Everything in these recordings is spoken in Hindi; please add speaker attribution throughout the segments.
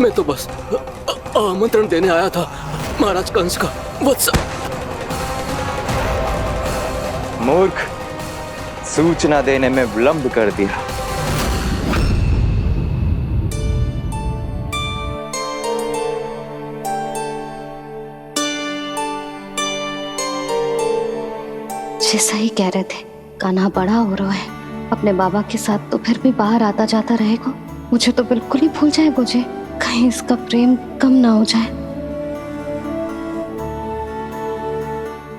Speaker 1: मैं तो बस आमंत्रण देने आया था महाराज कंस का वत्स।
Speaker 2: मूर्ख, सूचना देने में विलंब कर दिया।
Speaker 3: जैसा ही कह रहे थे, कान्हा बड़ा हो रहा है अपने बाबा के साथ, तो फिर भी बाहर आता जाता रहेगा। मुझे तो बिल्कुल ही भूल जाए मुझे, कहीं इसका प्रेम कम ना हो जाए।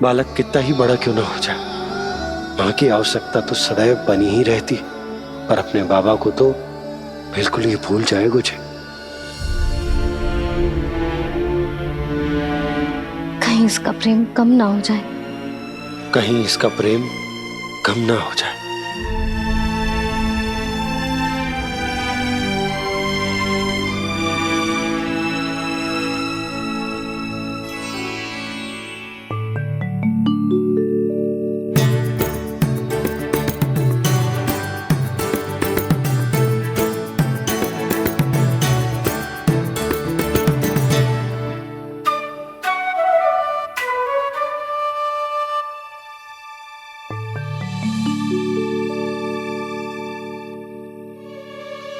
Speaker 4: बालक कितना ही बड़ा क्यों ना हो जाए, माँ की आवश्यकता तो सदैव बनी ही रहती, पर अपने बाबा को तो बिल्कुल ही भूल जाए मुझे।
Speaker 3: कहीं इसका प्रेम कम ना हो जाए,
Speaker 4: कहीं इसका प्रेम कम ना हो जाए।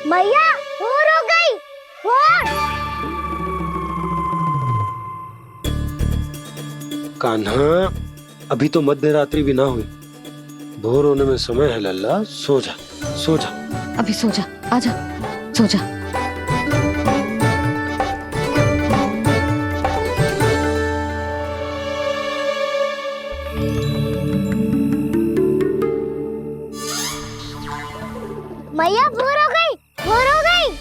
Speaker 5: मैया भोर हो गई, भोर।
Speaker 4: कान्हा, अभी तो मध्य रात्रि भी ना हुई, भोर होने में समय है लल्ला, सो जा सो जा।
Speaker 3: अभी सो जा, आजा सो जा।
Speaker 5: मैया भोर हो गई, भोर हो गई।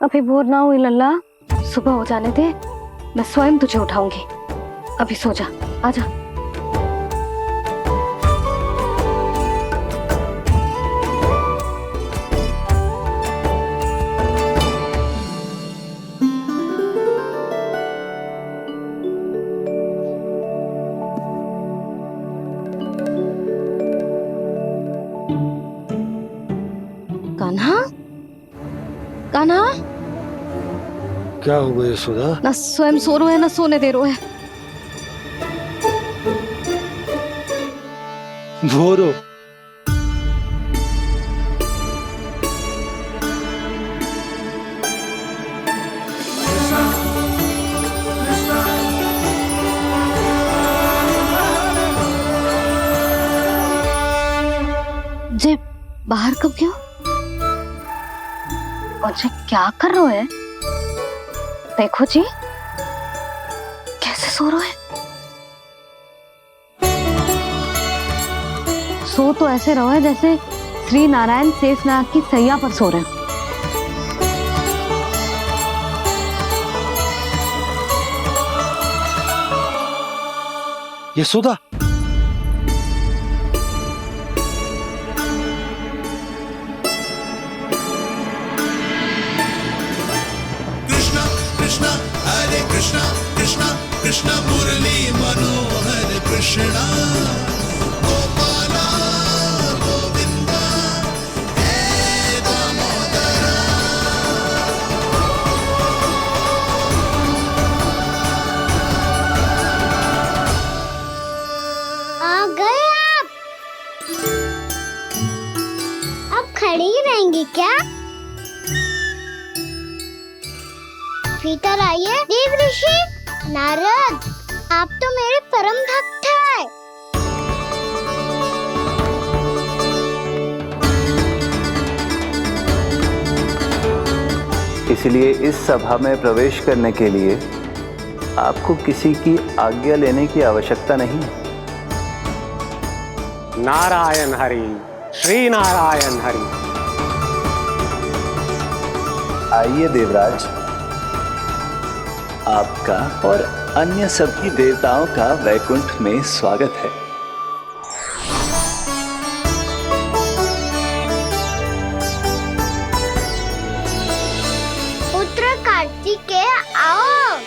Speaker 3: अभी भोर ना हुई लल्ला, सुबह हो जाने दे, मैं स्वयं तुझे उठाऊंगी। अभी सो जा, आजा। कान्हा, कान्हा,
Speaker 4: क्या हो गया यशोदा?
Speaker 3: ना स्वयं सो रहे है ना सोने दे रहे है।
Speaker 4: भोर हो।
Speaker 3: जे बाहर कब क्यों? और जे क्या कर रहे है? देखो जी, कैसे सो रहे हैं। सो तो ऐसे रहो है जैसे श्री नारायण शेषनाग की सैया पर सो रहे हैं।
Speaker 4: यशोदा,
Speaker 6: कृष्णा कृष्णा मुरली मनोहर कृष्णा गोपाला गोविंदा हे दामोदरा।
Speaker 5: आ गए आप। अब खड़ी ही रहेंगी क्या? भीतर आइए देव ऋषि। नारद, आप तो मेरे परम भक्त हैं।
Speaker 2: इसलिए इस सभा में प्रवेश करने के लिए आपको किसी की आज्ञा लेने की आवश्यकता नहीं है।
Speaker 7: नारायण हरि, श्री नारायण हरि।
Speaker 2: आइए देवराज, आपका और अन्य सभी देवताओं का वैकुंठ में स्वागत है।
Speaker 5: पुत्र कार्तिकेय आओ।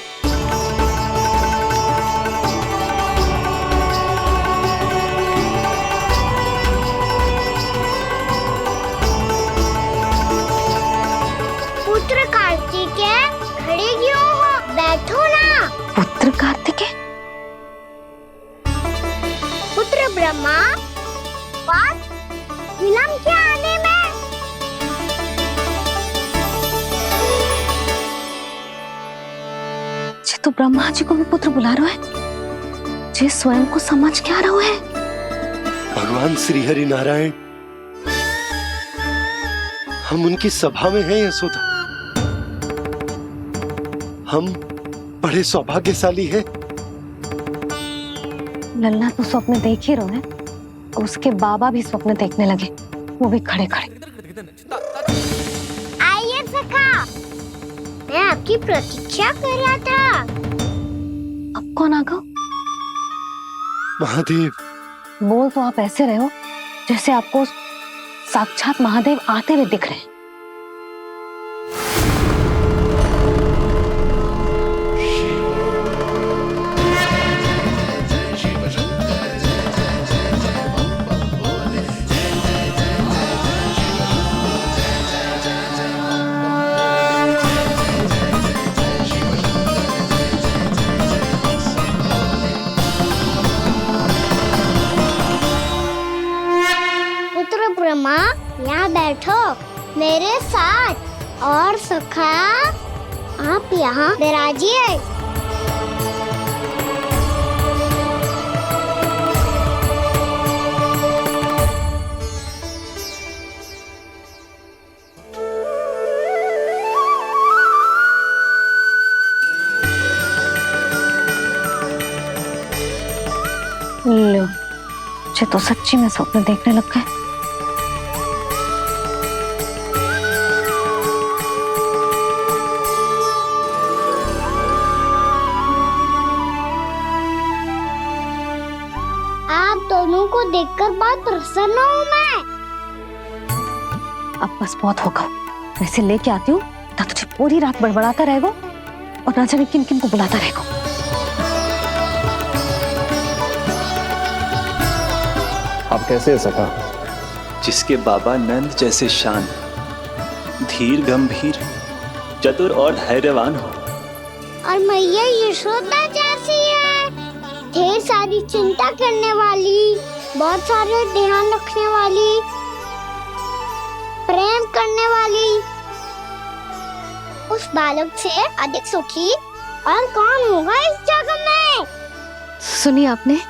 Speaker 3: ब्रह्मा जी को भी पुत्र बुला रहा है, जे स्वयं को समझ क्या रहा है।
Speaker 4: भगवान श्री हरि नारायण, हम उनकी सभा में हैं यशोदा। हम बड़े सौभाग्यशाली हैं।
Speaker 3: लल्ला तो स्वप्न देख ही रहे हैं, उसके बाबा भी स्वप्न देखने लगे, वो भी खड़े खड़े।
Speaker 5: आइए सखा, मैं आपकी प्रतीक्षा कर रहा था।
Speaker 3: अब कौन आ गया?
Speaker 4: महादेव।
Speaker 3: बोल तो आप ऐसे रहे हो जैसे आपको साक्षात महादेव आते हुए दिख रहे हैं।
Speaker 5: पुत्र ब्रह्मा, यहाँ बैठो मेरे साथ। और सखा, आप यहाँ विराजिए।
Speaker 3: लो, मुझे तो सच्ची में स्वप्न देखने लग गए।
Speaker 5: आप दोनों को देखकर बहुत प्रसन्न हूँ मैं।
Speaker 3: अब बस बहुत होगा, वैसे लेके आती हूँ ना, तुझे पूरी रात बड़बड़ाता रहेगा और ना जाने किन किन को बुलाता रहेगा।
Speaker 2: आप कैसे हैं सखा? जिसके बाबा नंद जैसे शांत, धीर गंभीर, चतुर और धैर्यवान हो,
Speaker 5: और मैया यशोदा जैसी है, ढेर सारी चिंता करने वाली, बहुत सारे ध्यान रखने वाली, प्रेम करने वाली। उस बालक से अधिक सुखी और कौन होगा इस जगत में?
Speaker 3: सुनिए आपने,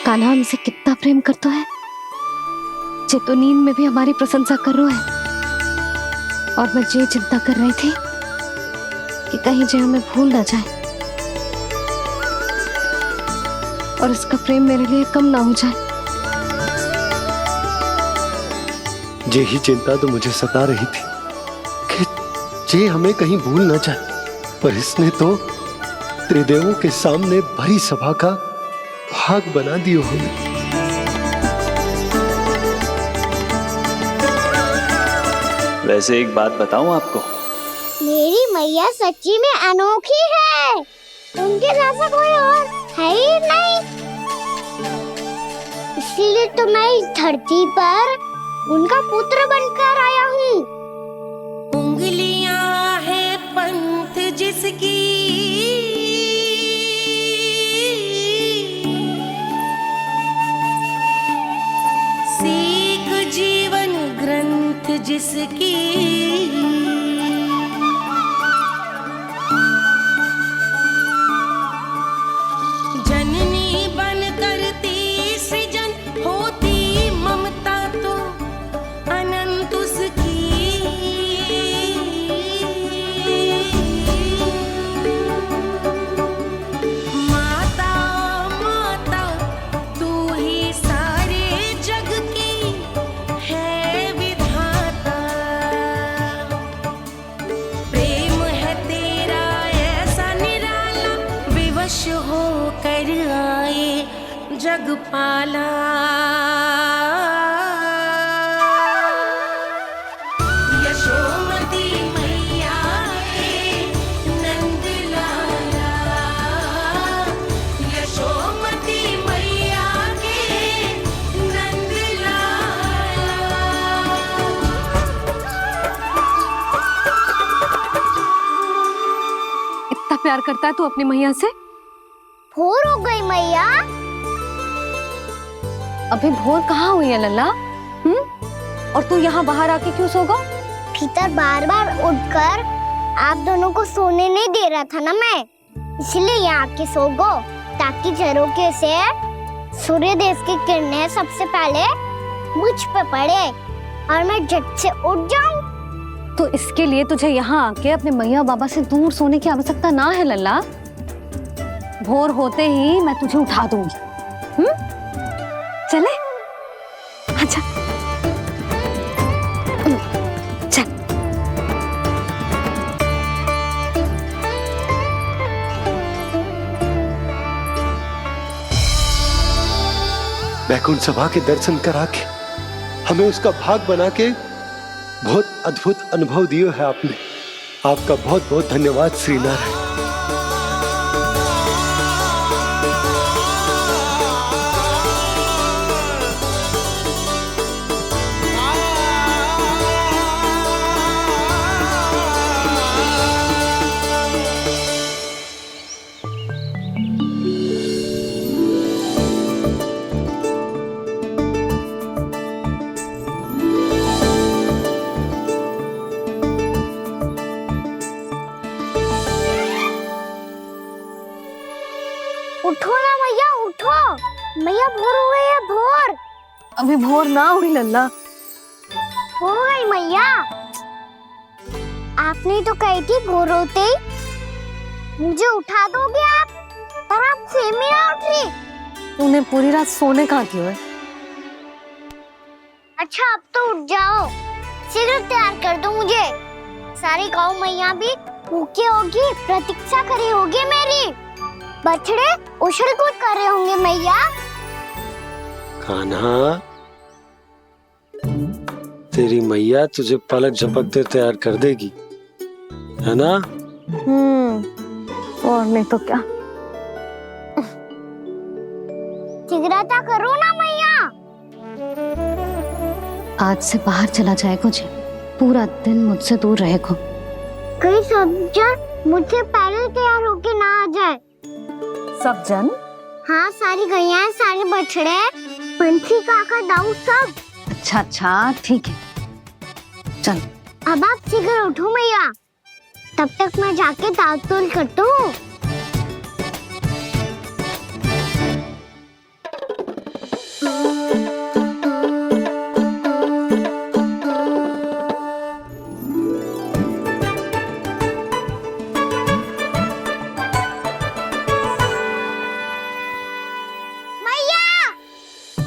Speaker 3: कान्हा हमसे कितना प्रेम करता है, जे तो नींद में भी हमारी प्रशंसा कर रहा है। और मैं ये चिंता कर रही थी कि कहीं जे हमें भूल ना जाए और इसका प्रेम मेरे लिए कम ना हो जाए।
Speaker 4: यही चिंता तो मुझे सता रही थी कि जे हमें कहीं भूल ना जाए, पर इसने तो त्रिदेवों के सामने भरी सभा का भाग बना दियो हमें।
Speaker 2: वैसे एक बात बताऊं आपको,
Speaker 5: मेरी मैया सच्ची में अनोखी है, उनके जैसा कोई और है ही नहीं। इसीलिए तो मैं इस धरती पर उनका पुत्र बनकर आया हूँ।
Speaker 8: उंगलियां है पंथ जिसकी, सीख जीवन ग्रंथ जिसकी, जननी बन करती सृजन होती ममता तो अनंत उसकी। माता माता तू ही सारे जग की है विधाता, प्रेम है तेरा ऐसा निराला, विवश हो कर आए जग पाला। यशोमती मैया के नंद लाला, यशोमती मैया के नंद लाला।
Speaker 3: इतना प्यार करता है तू अपनी मैया से?
Speaker 5: भोर हो गई मैया।
Speaker 3: अभी भोर कहाँ हुई है लल्ला? और तू यहाँ बाहर आके क्यों सो गया?
Speaker 5: भीतर बार बार उठकर आप दोनों को सोने नहीं दे रहा था ना मैं, इसलिए यहाँ आके सो गो, ताकि झरोके से सूर्य देव की किरणें सबसे पहले मुझ पे पड़े और मैं झट से उठ जाऊं।
Speaker 3: तो इसके लिए तुझे यहाँ आके अपने मैया बाबा से दूर सोने की आवश्यकता ना है लल्ला। भोर होते ही मैं तुझे उठा दूंगी। चले अच्छा चल।
Speaker 4: बैकुंठ सभा के दर्शन करा के हमें उसका भाग बना के बहुत अद्भुत अनुभव दिए है आपने। आपका बहुत बहुत धन्यवाद श्री नारायण।
Speaker 5: उठो ना मैया, उठो। मैया भोर हो गई है, भोर।
Speaker 3: अभी भोर ना हुई लल्ला।
Speaker 5: हो गई मैया। आपने तो कही थी भोर होते ही मुझे उठा दोगे आप, पर आप फिर भी ना उठी।
Speaker 3: तूने पूरी रात सोने कहाँ की है?
Speaker 5: अच्छा अब तो उठ जाओ, शीघ्र तैयार कर दो मुझे। सारी गाँव मैया भी भूखी होगी, प्रतीक्षा करी होगी मेरी। बछड़े उछल कूद कर रहे होंगे मैया।
Speaker 4: कान्हा, तेरी मैया तुझे पलक झपकते तैयार कर देगी, है ना?
Speaker 3: और नहीं तो क्या।
Speaker 5: शीघ्रता करो ना मैया।
Speaker 3: आज से बाहर चला जाएगा जी, पूरा दिन मुझसे दूर रहेगा।
Speaker 5: कहीं सब जन मुझसे पहले तैयार होके ना आ जाए।
Speaker 3: सब जन?
Speaker 5: हाँ, सारी गैया, सारे बछड़े, पंछी, काका, दाऊ सब।
Speaker 3: अच्छा अच्छा ठीक है, चल।
Speaker 5: अब आप शीघ्र उठो मैया, तब तक मैं जाके ताल-तोल करता हूँ।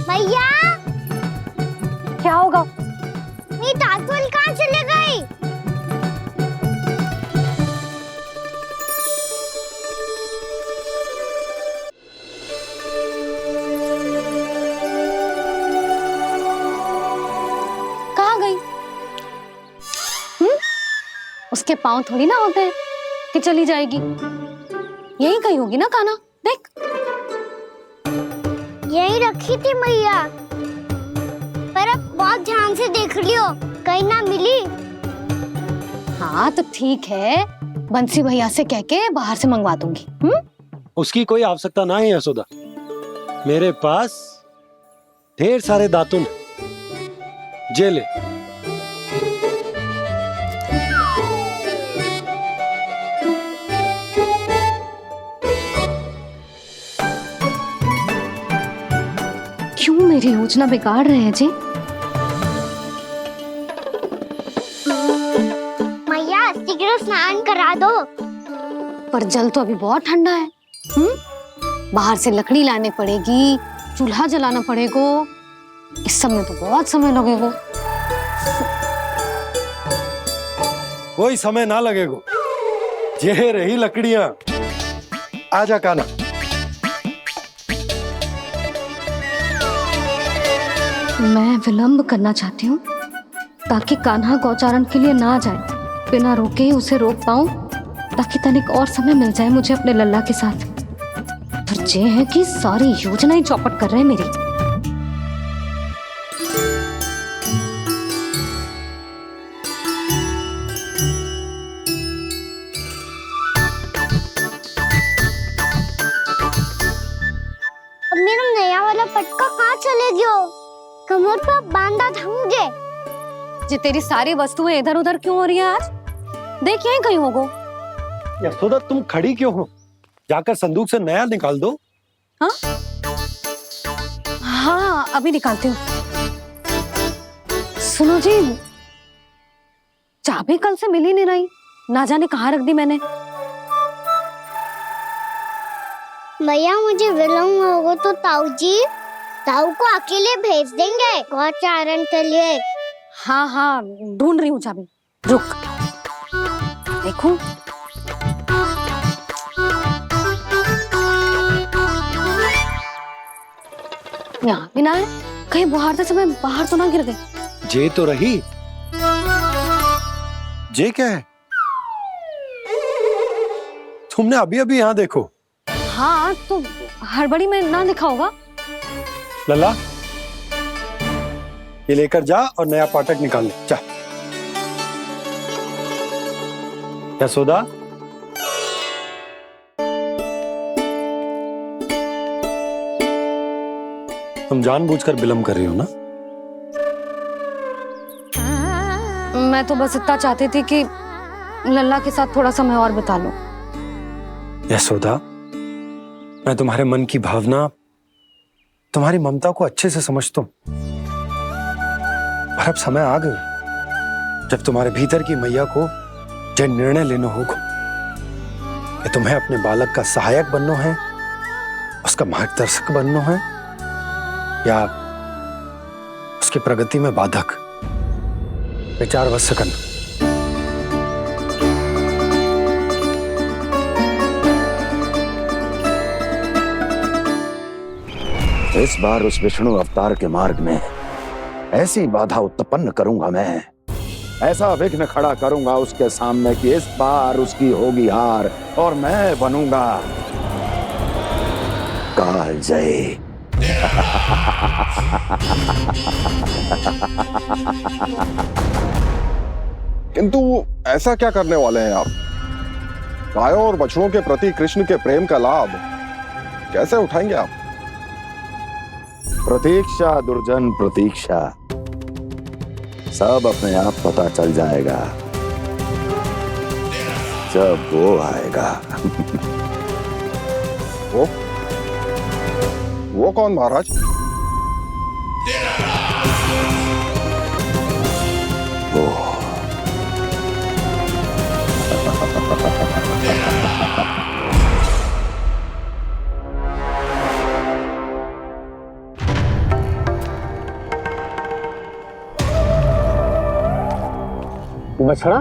Speaker 5: मैया,
Speaker 3: क्या होगा?
Speaker 5: मेरी ताल-तोल कहाँ चले गई?
Speaker 3: कहाँ गई? उसके पाँव थोड़ी ना होते हैं कि चली जाएगी। यही कहीं होगी ना कान्हा, देख।
Speaker 5: यही रखी थी मैया, पर अब बहुत ध्यान से देख लियो, कहीं ना मिली।
Speaker 3: हाँ तो ठीक है, बंसी भैया से कह के बाहर से मंगवा दूंगी।
Speaker 4: उसकी कोई आवश्यकता ना है यशोदा, मेरे पास ढेर सारे दातुन, जे ले।
Speaker 3: क्यों मेरी योजना बिगाड़ रहे हैं जी?
Speaker 5: मैया शीघ्र स्नान करा दो।
Speaker 3: पर जल तो अभी बहुत ठंडा है। बाहर से लकड़ी लाने पड़ेगी, चूल्हा जलाना पड़ेगा। इस सब में तो बहुत समय लगेगा।
Speaker 4: कोई समय ना लगेगा, ये रही लकड़ियां। आजा कान्हा।
Speaker 3: मैं विलंब करना चाहती हूँ ताकि कान्हा गौचारण के लिए ना जाए। बिना रोके ही उसे रोक पाऊं, ताकि तनिक और समय मिल जाए मुझे अपने लल्ला के साथ। पर ये है कि सारी योजना ही चौपट कर रहे हैं मेरी।
Speaker 5: अब मेरा नया वाला पटका कहाँ चले गयो? कमर पर बांधा था मुझे।
Speaker 3: जी तेरी सारी वस्तुएं इधर उधर क्यों हो रही है आज? देख यहीं कहीं होगो।
Speaker 4: यशोदा तुम खड़ी क्यों हो? जाकर संदूक से नया निकाल दो।
Speaker 3: हाँ हाँ अभी निकालती हूँ। सुनो जी, चाबी कल से मिल ही नहीं रही, ना जाने कहाँ रख दी मैंने।
Speaker 5: भैया मुझे विलम्ब होगा तो ताऊ को अकेले भेज देंगे गौचारण के लिए।
Speaker 3: हाँ हाँ ढूंढ रही हूँ चाबी, रुक। देखूं। यहाँ भी ना है, कहीं बुहारते समय बाहर तो ना गिर गई।
Speaker 4: जे तो रही। जे क्या है? तुमने अभी अभी यहाँ देखो।
Speaker 3: हाँ तो हड़बड़ी में ना लिखा होगा।
Speaker 4: लल्ला ये लेकर जा और नया पाठक निकाल ले जा। यशोदा तुम जानबूझकर विलम्ब कर रही हो ना?
Speaker 3: मैं तो बस इतना चाहती थी कि लल्ला के साथ थोड़ा समय और बिता लूं।
Speaker 4: यशोदा मैं तुम्हारे मन की भावना, तुम्हारी ममता को अच्छे से समझता हूं, पर अब समय आ गया जब तुम्हारे भीतर की मैया को जो निर्णय लेना होगा कि तुम्हें अपने बालक का सहायक बनना है, उसका मार्गदर्शक बनना है, या उसकी प्रगति में बाधक। विचार अवश्य करना।
Speaker 9: इस बार उस विष्णु अवतार के मार्ग में ऐसी बाधा उत्पन्न करूंगा मैं, ऐसा विघ्न खड़ा करूंगा उसके सामने कि इस बार उसकी होगी हार और मैं बनूंगा कालजयी।
Speaker 10: किंतु ऐसा क्या करने वाले हैं आप? गायों और बछड़ों के प्रति कृष्ण के प्रेम का लाभ कैसे उठाएंगे आप?
Speaker 9: प्रतीक्षा दुर्जन प्रतीक्षा, सब अपने आप पता चल जाएगा जब वो आएगा।
Speaker 10: वो कौन महाराज?
Speaker 9: वो
Speaker 7: बछड़ा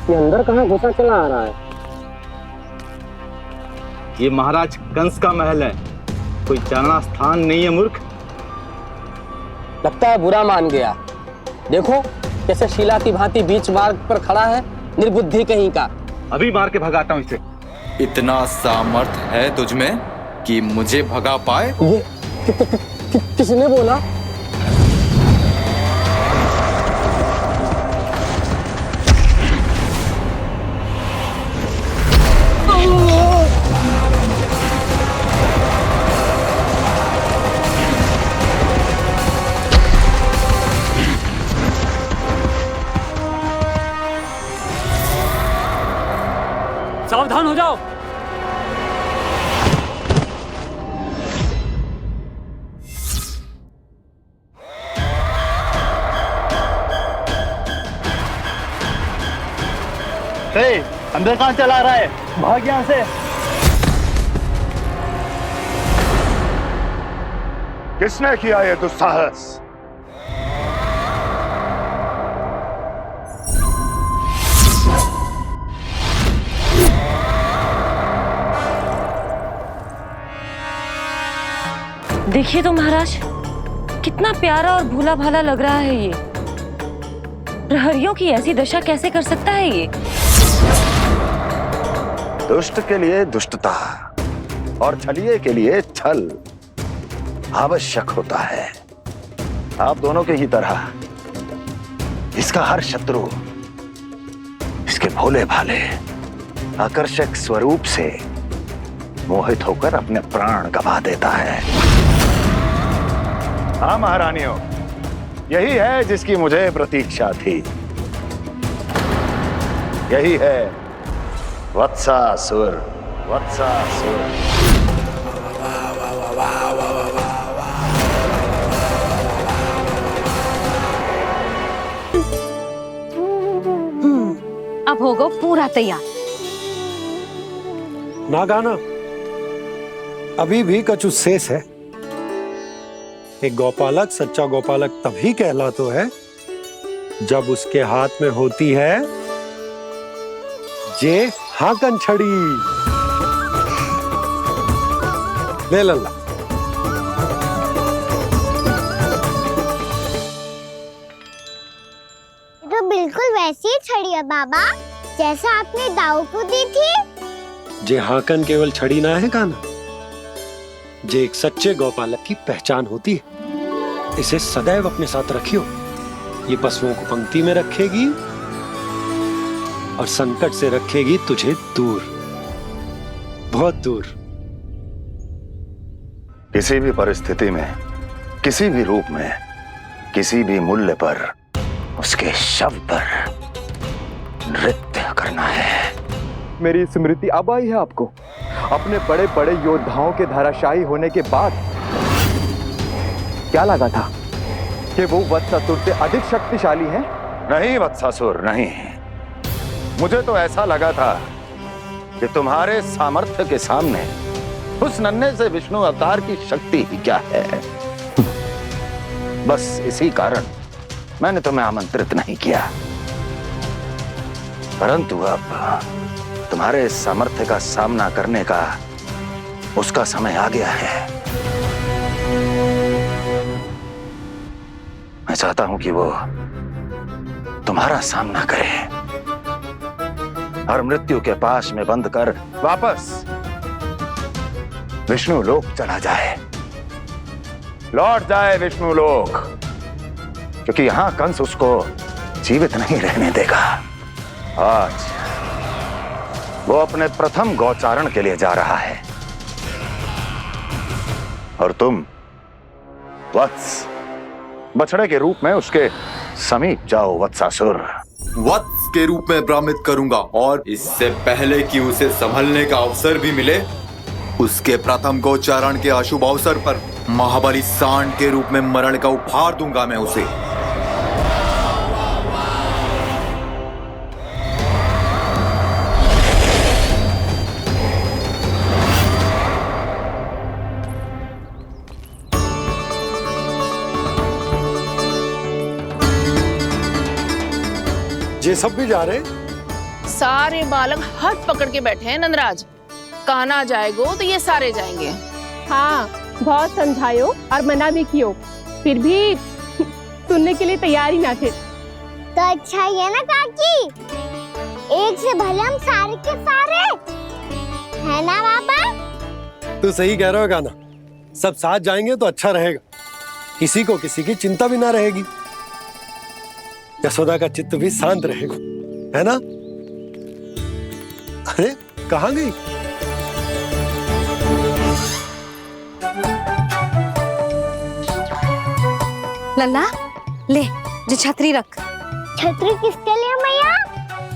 Speaker 7: ये अंदर कहाँ घुसा चला आ रहा है?
Speaker 2: ये महाराज कंस का महल है, कोई जाना स्थान नहीं है मूर्ख।
Speaker 7: लगता है बुरा मान गया। देखो कैसे शिला की भांति बीच मार्ग पर खड़ा है, निर्बुद्धि कहीं का।
Speaker 2: अभी मार के भगाता हूँ इसे।
Speaker 11: इतना सामर्थ है तुझमें कि मुझे भगा पाए?
Speaker 7: ये किसने बोला?
Speaker 1: सावधान हो जाओ।
Speaker 2: अंदर कहाँ चला रहा है? भाग यहाँ से।
Speaker 9: किसने किया ये दुस्साहस?
Speaker 8: देखिए तो महाराज, कितना प्यारा और भोला भाला लग रहा है ये। प्रहरियों की ऐसी दशा कैसे कर सकता है ये?
Speaker 9: दुष्ट के लिए दुष्टता और छलिए के लिए छल आवश्यक होता है। आप दोनों के ही तरह इसका हर शत्रु इसके भोले भाले आकर्षक स्वरूप से मोहित होकर अपने प्राण गंवा देता है। हाँ महारानियों, यही है जिसकी मुझे प्रतीक्षा थी। यही है वत्सासुर। वत्सासुर।
Speaker 3: अब होगा पूरा तैयार।
Speaker 4: ना गाना, अभी भी कछु शेष है। एक गौपालक सच्चा गौपालक तभी कहलाता है जब उसके हाथ में होती है जे हाकन छड़ी। ले लल्ला।
Speaker 5: तो बिल्कुल वैसी ही छड़ी है बाबा जैसा आपने दाऊ को दी थी।
Speaker 4: जे हाकन केवल छड़ी ना है गाना, जे एक सच्चे गौपालक की पहचान होती है। इसे सदैव अपने साथ रखियो। ये पशुओं को पंक्ति में रखेगी और संकट से रखेगी तुझे दूर, बहुत दूर।
Speaker 9: किसी भी परिस्थिति में, किसी भी रूप में, किसी भी मूल्य पर उसके शव पर नृत्य करना है।
Speaker 12: मेरी स्मृति अब आई है आपको अपने बड़े बड़े योद्धाओं के धराशायी होने के बाद। क्या लगा था कि वो वत्सासुर से अधिक शक्तिशाली हैं?
Speaker 9: नहीं वत्सासुर, नहीं। मुझे तो ऐसा लगा था कि तुम्हारे सामर्थ्य के सामने उस नन्हे से विष्णु अवतार की शक्ति ही क्या है। बस इसी कारण मैंने तुम्हें आमंत्रित नहीं किया। परंतु अब तुम्हारे सामर्थ्य का सामना करने का उसका समय आ गया है। मैं चाहता हूं कि वो तुम्हारा सामना करे और मृत्यु के पाश में बंद कर वापस विष्णु लोक चला जाए, लौट जाए विष्णु लोक, क्योंकि यहां कंस उसको जीवित नहीं रहने देगा। आज वो अपने प्रथम गौचारण के लिए जा रहा है और तुम वत्स बछड़े के रूप में उसके समीप जाओ वत्सासुर।
Speaker 11: वत्स के रूप में भ्रमित करूंगा और इससे पहले कि उसे संभलने का अवसर भी मिले, उसके प्रथम गोचारण के अशुभ अवसर पर महाबली सांड के रूप में मरण का उपहार दूंगा मैं उसे।
Speaker 4: ये सब भी जा रहे?
Speaker 13: सारे बालक हाथ पकड़ के बैठे हैं नंदराज। कान्हा जाएगो तो ये सारे जाएंगे।
Speaker 14: हाँ, बहुत समझायो और मना भी कियो, फिर भी सुनने के लिए तैयार ही ना थे।
Speaker 5: तो अच्छा ही है ना काकी, एक से भले हम सारे के सारे, है ना बाबा?
Speaker 4: तू सही कह रहा हो गाना, सब साथ जाएंगे तो अच्छा रहेगा, किसी को किसी की चिंता भी ना रहेगी, यशोदा का चित्त भी शांत रहेगा, है ना? अरे कहाँ गई?
Speaker 3: लल्ला ले, जो छतरी रख।
Speaker 5: छतरी किसके लिए मैया?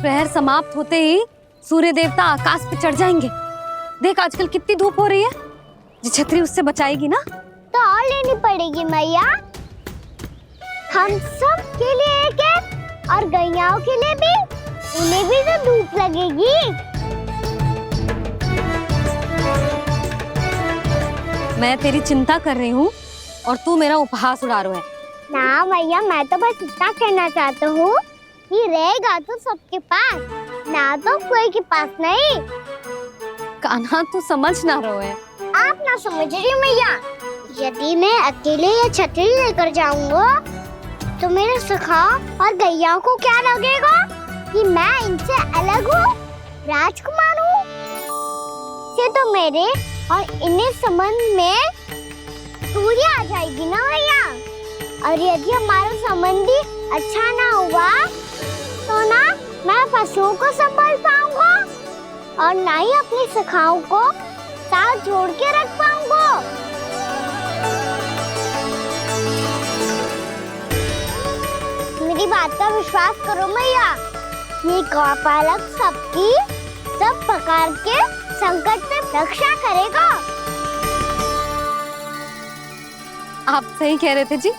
Speaker 3: प्रहर समाप्त होते ही सूर्य देवता आकाश पे चढ़ जाएंगे। देख आजकल कितनी धूप हो रही है, जो छतरी उससे बचाएगी ना।
Speaker 5: तो और लेनी पड़ेगी मैया, हम सब के लिए एक एक और गैयाओं के लिए भी, उन्हें भी तो धूप लगेगी।
Speaker 3: मैं तेरी चिंता कर रही हूँ और तू मेरा उपहास उड़ा रहा है।
Speaker 5: ना भैया, मैं तो बस इतना कहना चाहता हूँ कि रहेगा तो सबके पास, ना तो कोई के पास नहीं।
Speaker 3: कान्हा तू समझ ना रहो है।
Speaker 5: आप ना समझ रही मैया, यदि मैं अकेले ये छतरी लेकर जाऊंगा तो मेरे सखा और गैयाओं को क्या लगेगा कि मैं इनसे अलग हूँ, राजकुमार हूँ। ये तो मेरे और इन्हें संबंध में दूरी आ जाएगी ना भैया। और यदि हमारा संबंधी अच्छा ना हुआ तो ना मैं पशुओं को संभाल पाऊंगा और ना ही अपनी सखाओं को साथ जोड़ के रख पाऊंगा। मेरी बात का विश्वास करो मैया, ये गौपालक सबकी सब प्रकार के संकट से रक्षा करेगा।
Speaker 3: आप सही कह रहे थे जी।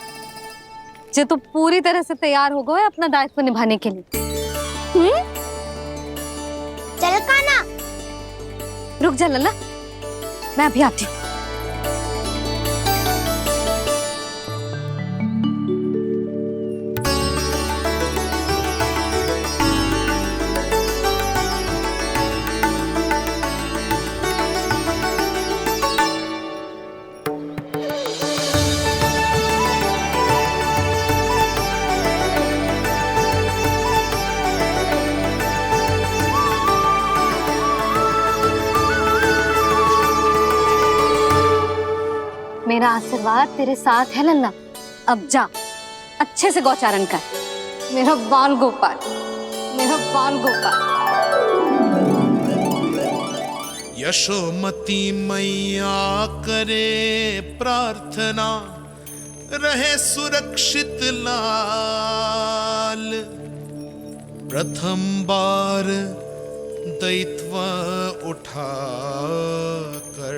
Speaker 3: जे तो पूरी तरह से तैयार हो गए अपना दायित्व निभाने के लिए।
Speaker 5: चल कान्हा।
Speaker 3: रुक जा लल्ला, मैं अभी आती हूँ। मेरा आशीर्वाद तेरे साथ है लल्ला। अब जा अच्छे से गौचारण कर। मेरा बाल गोपाल, मेरा बाल गोपाल।
Speaker 6: यशोमती मैया करे प्रार्थना, रहे सुरक्षित लाल। प्रथम बार दैत्व उठा कर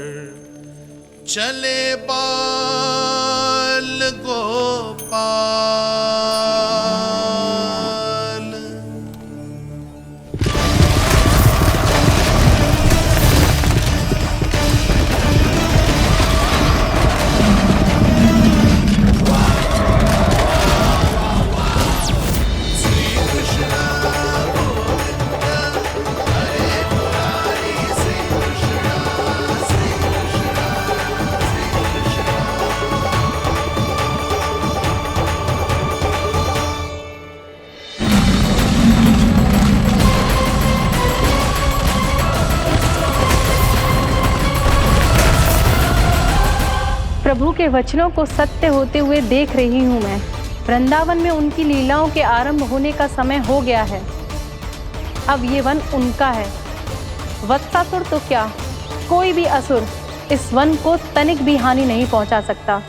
Speaker 6: चले बाल गोपाल।
Speaker 14: प्रभु के वचनों को सत्य होते हुए देख रही हूँ मैं। वृंदावन में उनकी लीलाओं के आरंभ होने का समय हो गया है। अब ये वन उनका है। वत्सासुर तो क्या, कोई भी असुर इस वन को तनिक भी हानि नहीं पहुंचा सकता।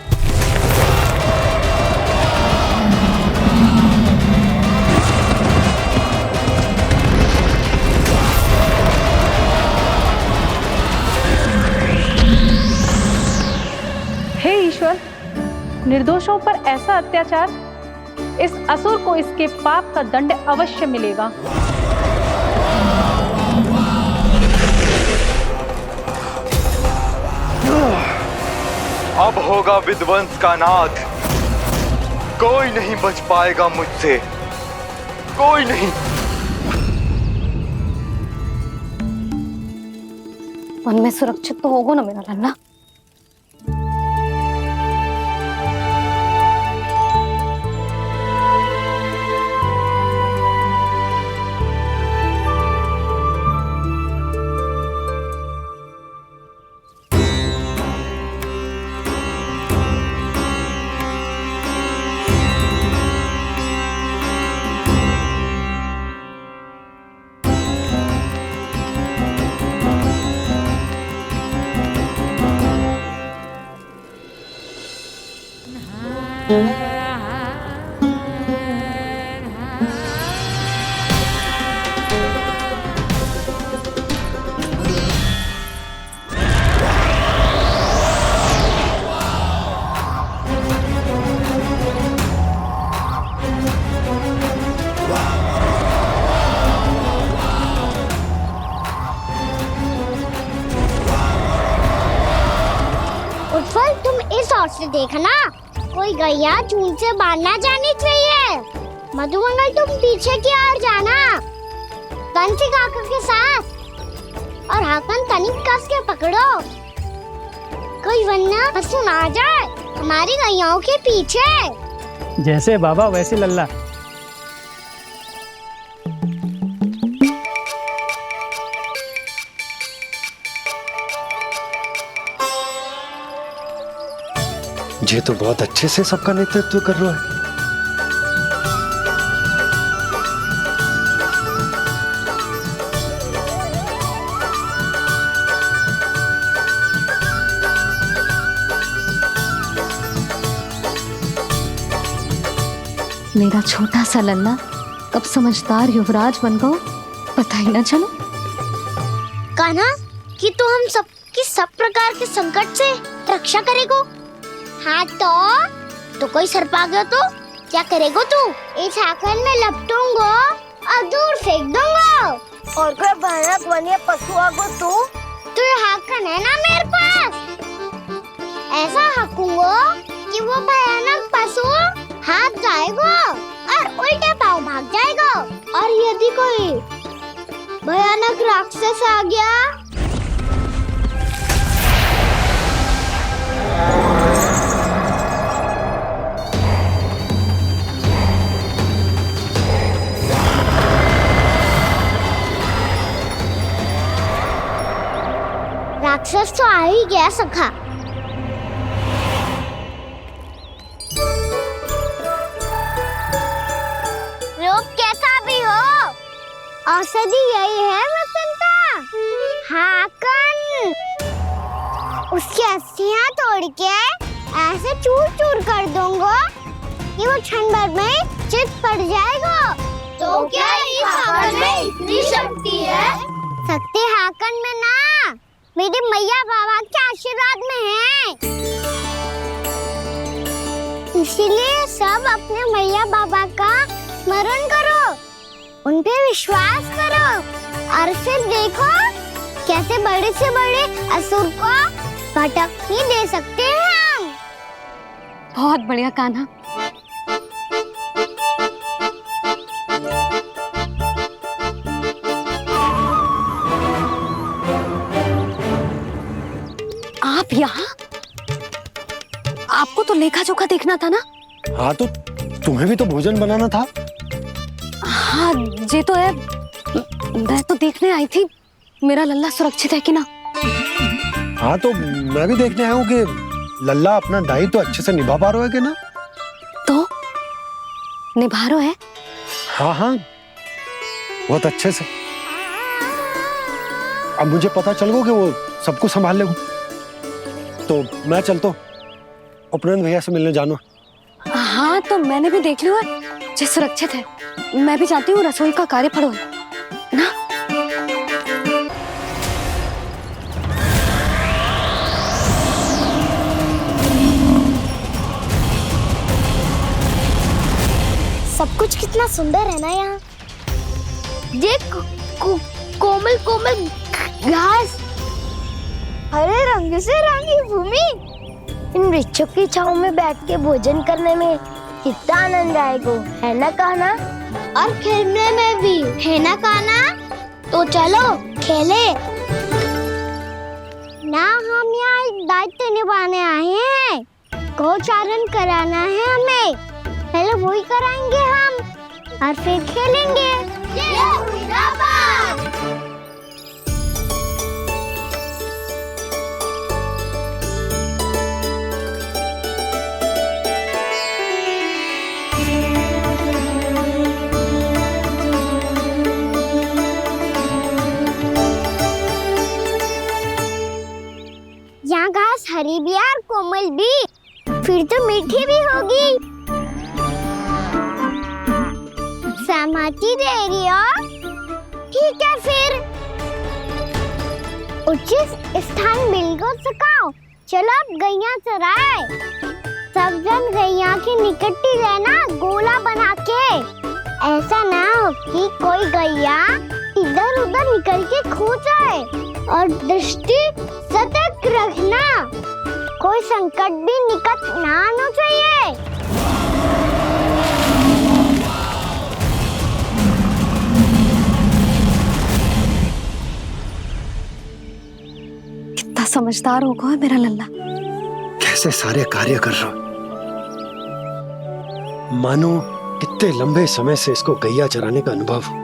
Speaker 14: हे ईश्वर, निर्दोषों पर ऐसा अत्याचार, इस असुर को इसके पाप का दंड अवश्य मिलेगा।
Speaker 12: अब होगा विध्वंस का नाद। कोई नहीं बच पाएगा मुझसे, कोई नहीं।
Speaker 3: वन में सुरक्षित तो होगा ना मेरा लल्ला।
Speaker 5: उत्पल, तुम इस ओर से देखना, कोई गैया चून से बाहर ना जानी चाहिए। मधुमंगल, तुम पीछे की ओर जाना, कंसी काका के साथ, और हाकन तनिक कस के पकड़ो, कोई वरना असुर आ जाए हमारी गैयाओं के पीछे।
Speaker 15: जैसे बाबा वैसे लल्ला।
Speaker 4: ये तो बहुत अच्छे से सबका नेतृत्व कर रहा है।
Speaker 3: मेरा छोटा सा लल्ला कब समझदार युवराज बन गो पता ही ना चलो।
Speaker 5: कान्हा कि तू हम सब की सब प्रकार के संकट से रक्षा करेगो। हाँ तो कोई सर्प आ गया तो क्या करेगो तू? इस हाकन में लपटूंगा और दूर फेंक दूंगा। और कोई भयानक वन्य पशु आगो तो ये हाकन है ना मेरे पास, ऐसा हाकूंगा कि वो भयानक पशु हाथ जाएगा और उल्टे पांव भाग जाएगा। और यदि कोई भयानक राक्षस आ गया राक्षस तो आ ही गया सखा। रोग कैसा भी हो औषधि यही है वसंता। हाकन उसकी अस्थियां तोड़ के ऐसे चूर चूर कर दूंगा कि वो क्षण भर में चित पड़ जाएगा। तो क्या इस हाकन में इतनी शक्ति है? शक्ति हाकन में ना मेरे मैया बाबा के आशीर्वाद में है। इसीलिए सब अपने मैया बाबा का स्मरण करो, उन पे विश्वास करो और फिर देखो कैसे बड़े से बड़े असुर को भटक ही दे सकते हैं हम।
Speaker 3: बहुत बढ़िया कान्हा। आप यहाँ? आपको तो लेखा जोखा देखना था ना?
Speaker 4: हाँ तो तुम्हें भी तो भोजन बनाना था।
Speaker 3: हाँ ये तो है, मैं तो देखने आई थी मेरा लल्ला सुरक्षित है कि ना।
Speaker 4: हाँ तो मैं भी देखने आया हूँ कि लल्ला अपना दायित्व तो अच्छे से निभा पा रहा है कि ना।
Speaker 3: तो निभा रहा है?
Speaker 4: हाँ हाँ बहुत अच्छे से। अब मुझे पता चल गया कि वो सबको संभाल लेगा। तो मैं चलता हूँ, उपनंद भैया से मिलने जाना।
Speaker 3: हाँ तो मैंने भी देख लिया जो सुरक्षित है। मैं भी चाहती हूँ रसोई का कार्य पड़ो ना।
Speaker 5: सब कुछ कितना सुंदर है ना यहाँ। देख कोमल कोमल घास, हरे रंग से रंगी भूमि। इन वृक्षों की छांव में बैठ के भोजन करने में कितना आनंद आएगा, है ना कान्हा? और खेलने में भी, है ना कान्हा? तो चलो खेले ना। हम यहाँ एक दायित्व निभाने आए हैं, गोचारण कराना है हमें। पहले वही कराएंगे हम और फिर खेलेंगे। जय हुई ना बात। यहाँ घास हरी भी और कोमल भी, फिर तो मीठी भी होगी। सहमति दे रही हो? ठीक है फिर उचित स्थान मिलकर सकाओ। चलो अब गैया चराए। सब जन गैया के निकट ही रहना गोला बना के। ऐसा ना हो कि कोई गैया इधर उधर निकल के खो जाए। और दृष्टि सतर्क रखना, कोई संकट भी निकट ना आना चाहिए।
Speaker 3: कितना समझदार होगा मेरा लल्ला।
Speaker 4: कैसे सारे कार्य कर रहा, मानो कितने लंबे समय से इसको गैया चराने का अनुभव हो।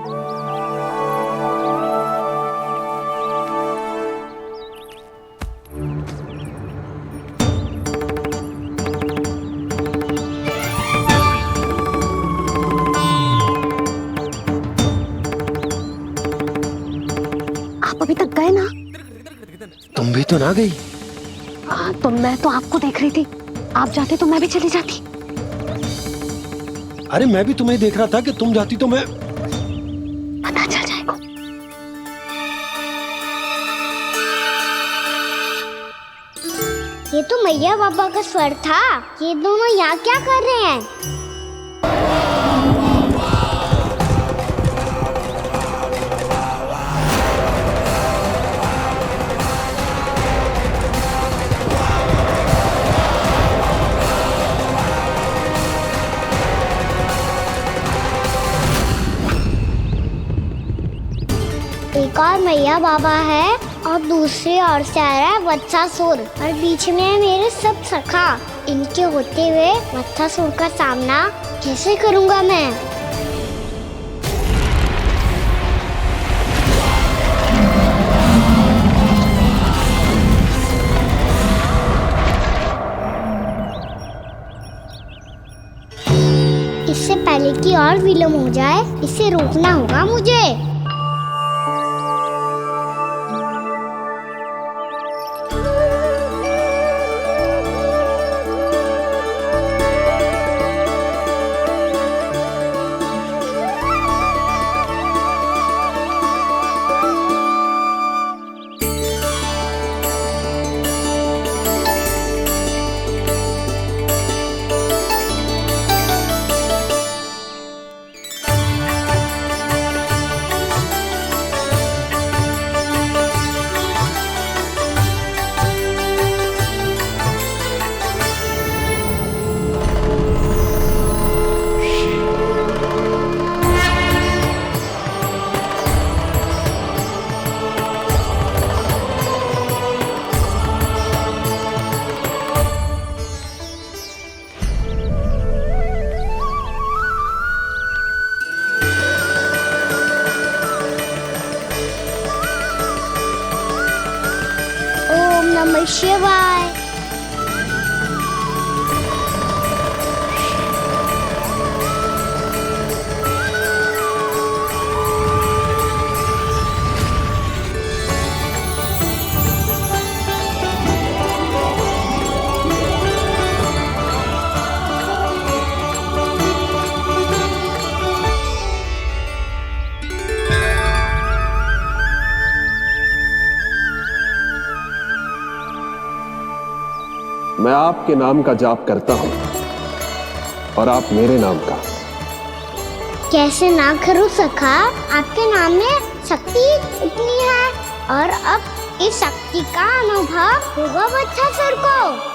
Speaker 3: अभी तक गए ना?
Speaker 4: तुम भी तो ना गई।
Speaker 3: तो मैं तो आपको देख रही थी, आप जाते तो मैं भी चली जाती।
Speaker 4: अरे मैं भी तुम्हें देख रहा था कि तुम जाती तो मैं
Speaker 3: पता चल जाएगा।
Speaker 5: ये तो मैया बाबा का स्वर था। ये दोनों यहाँ क्या कर रहे हैं? एक और मैया बाबा है और दूसरी ओर से आ रहा है वत्सासुर और बीच में है मेरे सब सखा। इनके होते हुए वत्सासुर का सामना कैसे करूंगा मैं? इससे पहले कि और विलम्ब हो जाए, इसे रोकना होगा मुझे। नमः शिवाय।
Speaker 1: मैं आपके नाम का जाप करता हूं और आप मेरे नाम का।
Speaker 5: कैसे ना करूं सखा, आपके नाम में शक्ति इतनी है और अब इस शक्ति का अनुभव होगा वत्सासुर को।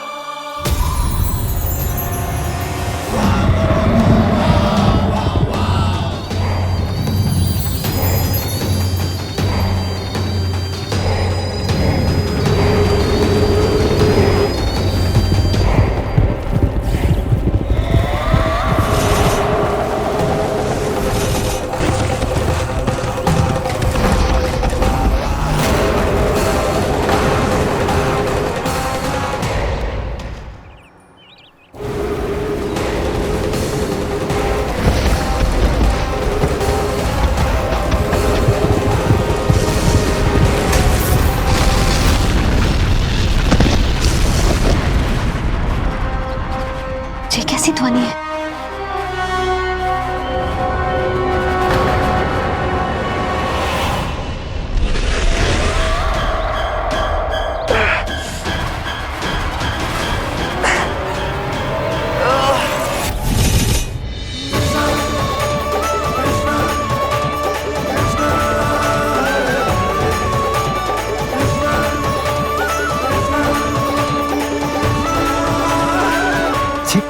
Speaker 3: ये कैसी ध्वनि है?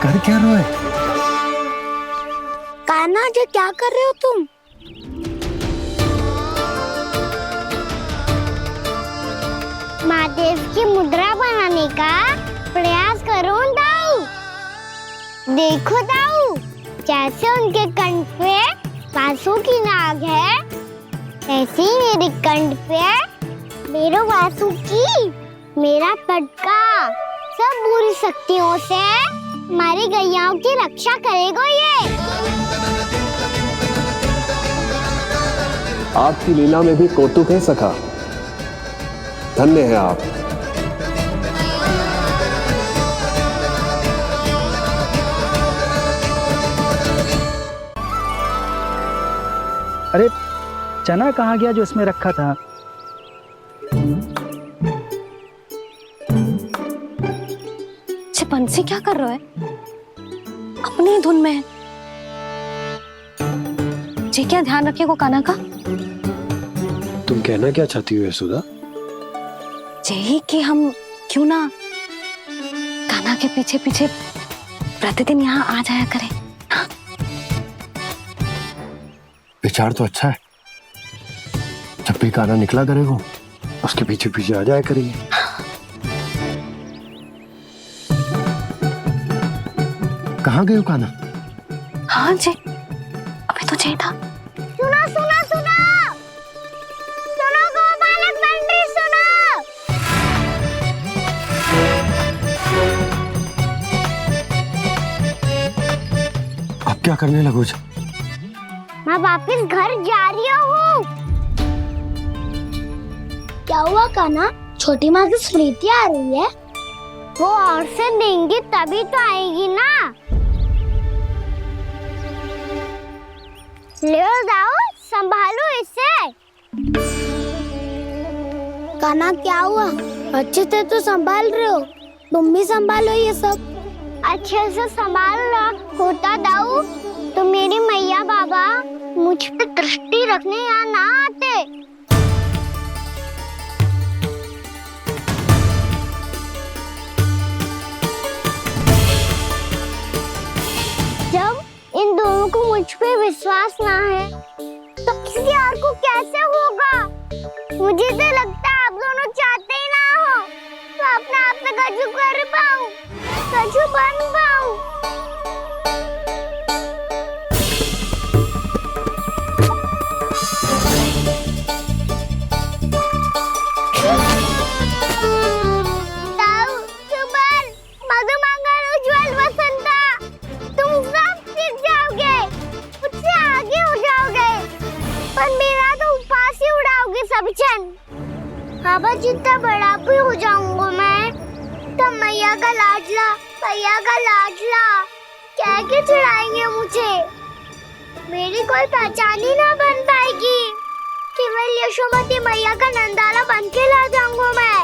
Speaker 4: कर क्या रहे हो?
Speaker 5: कान्हा जी क्या कर रहे हो तुम? महादेव की मुद्रा बनाने का प्रयास करो दाऊ। देखो दाऊ, जैसे उनके कंठ पे वासु की नाग है, ऐसे ही मेरे कंठ पे मेरो वासु की मेरा पटका सब बुरी शक्तियों से हमारी गैयाओं की रक्षा करेगा ये।
Speaker 1: आपकी लीला में भी कौतुक है सखा, धन्य है आप।
Speaker 15: अरे चना कहाँ गया जो इसमें रखा था?
Speaker 3: बंसी क्या कर रहा है? अपनी धुन में है। जी क्या ध्यान रखिएगा कान्हा का।
Speaker 4: तुम कहना क्या चाहती हो यशोदा?
Speaker 3: यही कि हम क्यों ना कान्हा के पीछे पीछे प्रतिदिन यहाँ आ जाया करें। हाँ?
Speaker 4: विचार तो अच्छा है। जब भी कान्हा निकला करेगा उसके पीछे पीछे आ जाया करेंगे। कहाँ गए हो कान्हा?
Speaker 3: हाँ जी, अभी तो चाहिए था।
Speaker 5: सुनो सुनो सुनो सुनो गोपालक पंडित सुनो।
Speaker 4: अब क्या करने लगो?
Speaker 5: मैं वापस घर जा रही हूँ। क्या हुआ कान्हा? छोटी माँ की स्मृति आ रही है। वो और से देंगी तभी तो आएगी ना। ले जाओ, संभालो इसे। कान्हा क्या हुआ? अच्छे से तो संभाल रहे हो, तुम भी संभालो ये सब। अच्छे से संभाल लो होता दाऊ तो मेरी मैया बाबा मुझ पे दृष्टि रखने यहाँ ना आते। जब इन दोनों को मुझ पे विश्वास ना है तो किसी और को कैसे होगा? मुझे तो लगता है आप दोनों चाहते ही ना हो तो अपने आप में गजू कर पाऊं, गजू बन पाऊं। बाबा जितना बड़ा भी हो जाऊंगा मैं तब मैया का लाडला कह के चिढ़ाएंगे मुझे। मेरी कोई पहचान ही ना बन पाएगी। केवल यशोमती मैया का नंदाला बन के ला जाऊंगा मैं।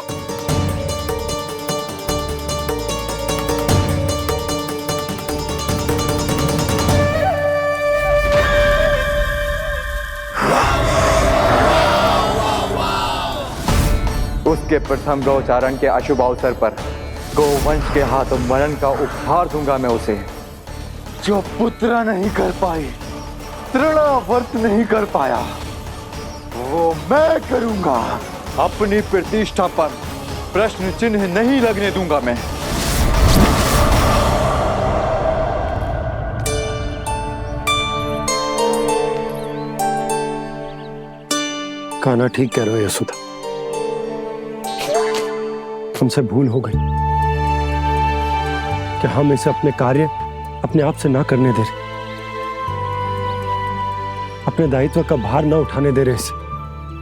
Speaker 12: उसके प्रथम गौचारण के अशुभ अवसर पर गोवंश के हाथों मरण का उपहार दूंगा मैं उसे। जो पुत्र नहीं कर पाई, तृणावर्त नहीं कर पाया, वो मैं करूंगा। अपनी प्रतिष्ठा पर प्रश्न चिन्ह नहीं लगने दूंगा मैं।
Speaker 4: कान्हा ठीक कह रहे हो यशोदा, हमसे भूल हो गई कि हम इसे अपने कार्य अपने आप से ना करने दे रहे, अपने दायित्व का भार ना उठाने दे रहे इसे।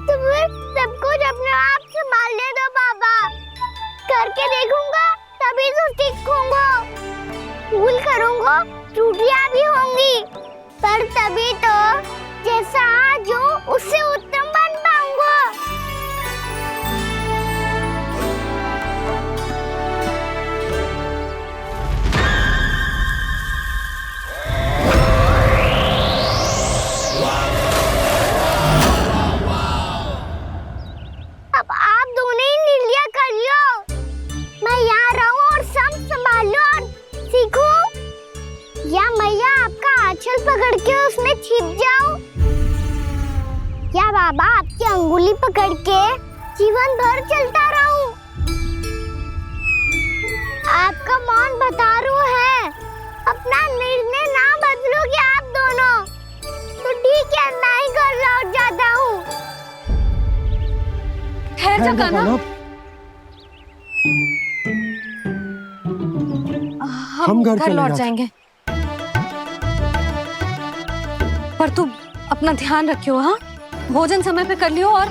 Speaker 5: तो फिर सब कुछ अपने आप से संभालने दो बाबा, करके देखूंगा तभी तो सीखूंगा। भूल करूंगा, त्रुटियां भी होंगी, पर तभी तो जैसा आज हूं उससे उत्तम बन पाऊंगा। अब आप दोनों ही निर्णय कर लो, मैं यहाँ रहूं और सब संभालूं और सीखूं, या मैया आपका आंचल पकड़ के उसमें छिप जाऊं, या बाबा आपकी अंगुली पकड़ के जीवन भर चलता रहूं। आपका मौन बतारू है, अपना निर्णय ना बदलोगे आप दोनों तो ठीक है, मैं ही घर लौट जाता हूँ।
Speaker 3: ठहर जा कान्हा, हम घर लौट जाएंगे, पर तू अपना ध्यान रखियो। हाँ, भोजन समय पे कर लियो। और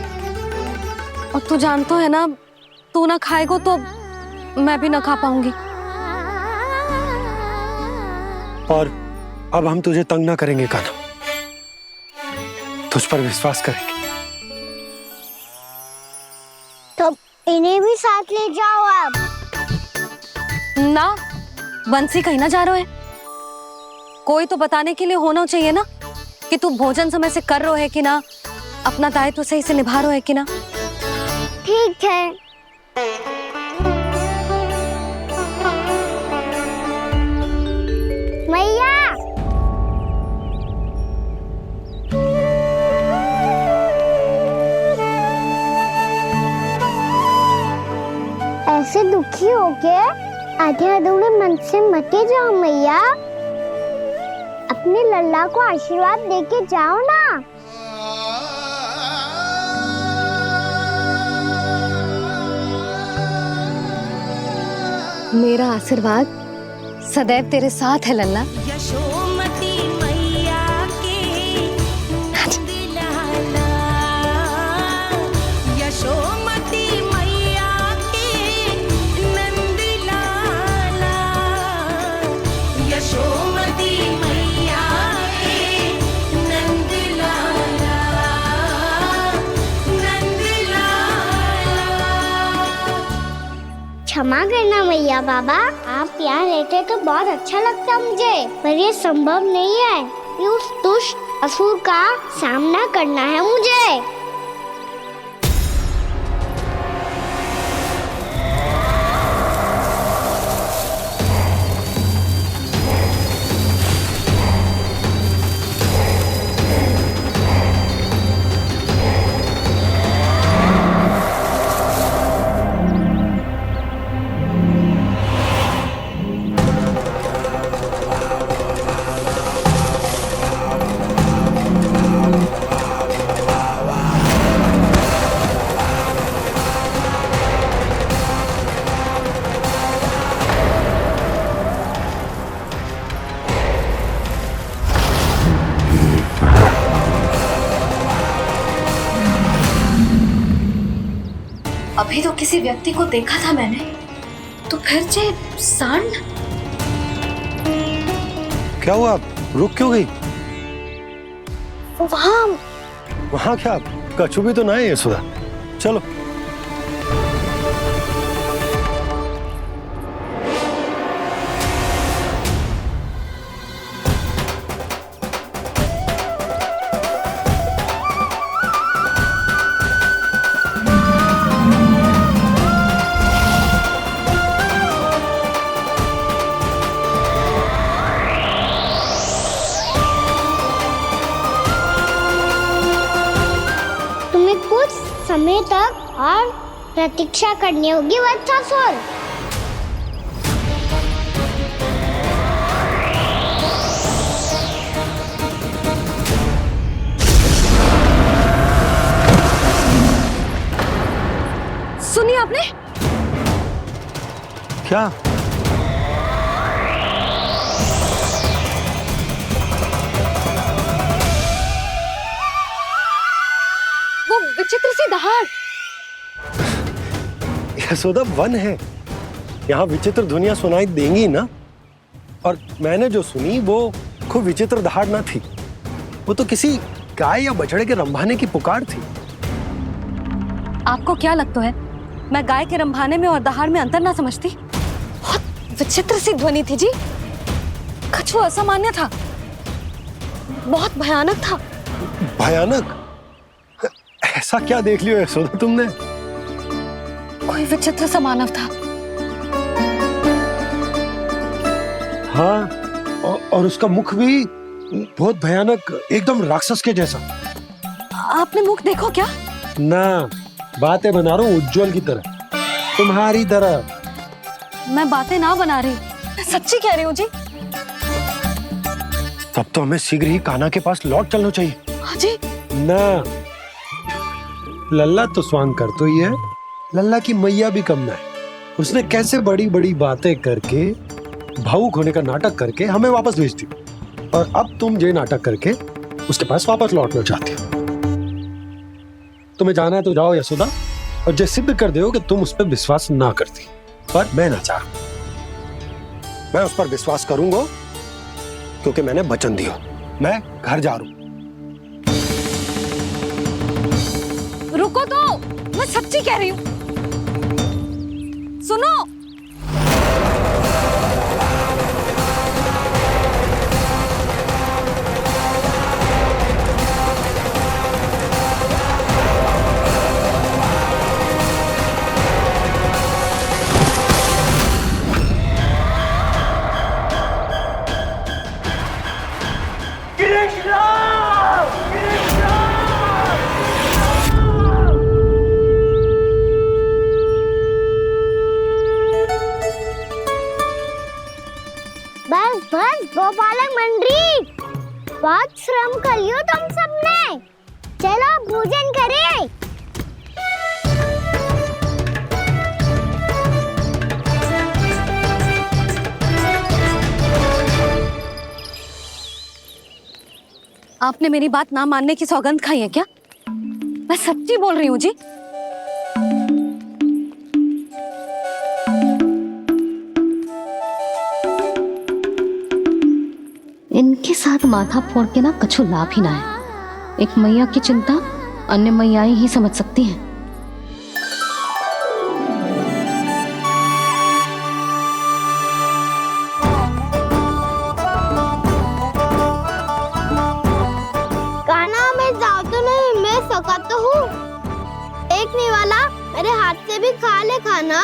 Speaker 3: तू जानतो है ना, तू ना खाएगो तो मैं भी ना खा पाऊंगी।
Speaker 4: और अब हम तुझे तंग ना करेंगे कान्हा, तुझ पर विश्वास करेंगे।
Speaker 5: तो इन्हें भी साथ ले जाओ अब।
Speaker 3: ना, बंसी कहीं ना जा रहे है। कोई तो बताने के लिए होना चाहिए ना कि तू भोजन समय से कर रहे है कि ना, अपना दायित्व सही से निभा रहे है कि ना।
Speaker 5: ठीक है। मैया, ऐसे दुखी हो के आधे अधूरे मन से मत जाओ मैया। अपने लल्ला को आशीर्वाद देके जाओ ना।
Speaker 3: मेरा आशीर्वाद सदैव तेरे साथ है लल्ला।
Speaker 16: यशोमती मैया के नंद लाला, यशोमती मैया के नंद लाला, यशोमती मैया के नंद लाला, नंद लाला।
Speaker 5: क्षमा करना मैया बाबा, आप यहाँ रहते तो बहुत अच्छा लगता मुझे, पर ये संभव नहीं है कि उस दुष्ट असुर का सामना करना है मुझे।
Speaker 3: अभी तो किसी व्यक्ति को देखा था मैंने, तो फिर से सांड।
Speaker 4: क्या हुआ, रुक क्यों गई? वहाँ क्या कछु भी तो ना है यशोदा। चलो।
Speaker 5: समय तक और प्रतीक्षा करनी होगी वत्सासुर।
Speaker 3: सुनिए आपने
Speaker 4: क्या?
Speaker 3: वो विचित्र सी दहाड़।
Speaker 4: यशोदा वन है, यहाँ विचित्र ध्वनियां सुनाई देंगी ना। और मैंने जो सुनी वो खूब विचित्र दहाड़ ना थी, वो तो किसी गाय या बछड़े के रंभाने की पुकार थी।
Speaker 3: आपको क्या लगता है मैं गाय के रंभाने में और दहाड़ में अंतर ना समझती? बहुत विचित्र सी ध्वनि थी जी, कुछ वो असामान्य था, बहुत भयानक था।
Speaker 4: भयानक? ऐसा क्या देख लियो यशोदा तुमने?
Speaker 3: कोई विचित्र सा मानव था।
Speaker 4: हाँ, और उसका मुख भी बहुत भयानक, एकदम राक्षस के जैसा।
Speaker 3: आपने मुख देखो क्या?
Speaker 4: ना, बातें बना रहा हूँ उज्जवल की तरह, तुम्हारी तरह।
Speaker 3: मैं बातें ना बना रही, मैं सच्ची कह रही हूँ जी।
Speaker 4: तब तो हमें शीघ्र ही कान्हा के पास लौट चलना चाहिए।
Speaker 3: हाँ जी।
Speaker 4: ना, लल्ला तो स्वांग कर तो ही है, लल्ला की मैया भी कम ना है। उसने कैसे बड़ी बड़ी बातें करके, भावुक होने का नाटक करके हमें वापस भेज दी, और अब तुम ये नाटक करके उसके पास वापस लौटना चाहते हो। तुम्हें जाना है तो जाओ यशोदा, और जो सिद्ध कर दो कि तुम उस पर विश्वास ना करती। पर मैं ना चाह, मैं उस पर विश्वास करूंगा क्योंकि मैंने वचन दिया। मैं घर जा रहा हूं।
Speaker 3: मैं सच्ची कह रही हूँ। सुनो,
Speaker 5: बस बस गोपालक मंडली, बहुत श्रम कर लियो तुम सबने। चलो भोजन करें।
Speaker 3: आपने मेरी बात ना मानने की सौगंध खाई है क्या? मैं सच्ची बोल रही हूँ जी। इनके साथ माथा फोड़ के ना कछु लाभ ही ना है। एक मैया की चिंता अन्य मैयाएं ही समझ सकती हैं।
Speaker 5: कान्हा मैं जादू नहीं, मैं सका तो हूँ। एक नहीं वाला मेरे हाथ से भी खा ले खाना।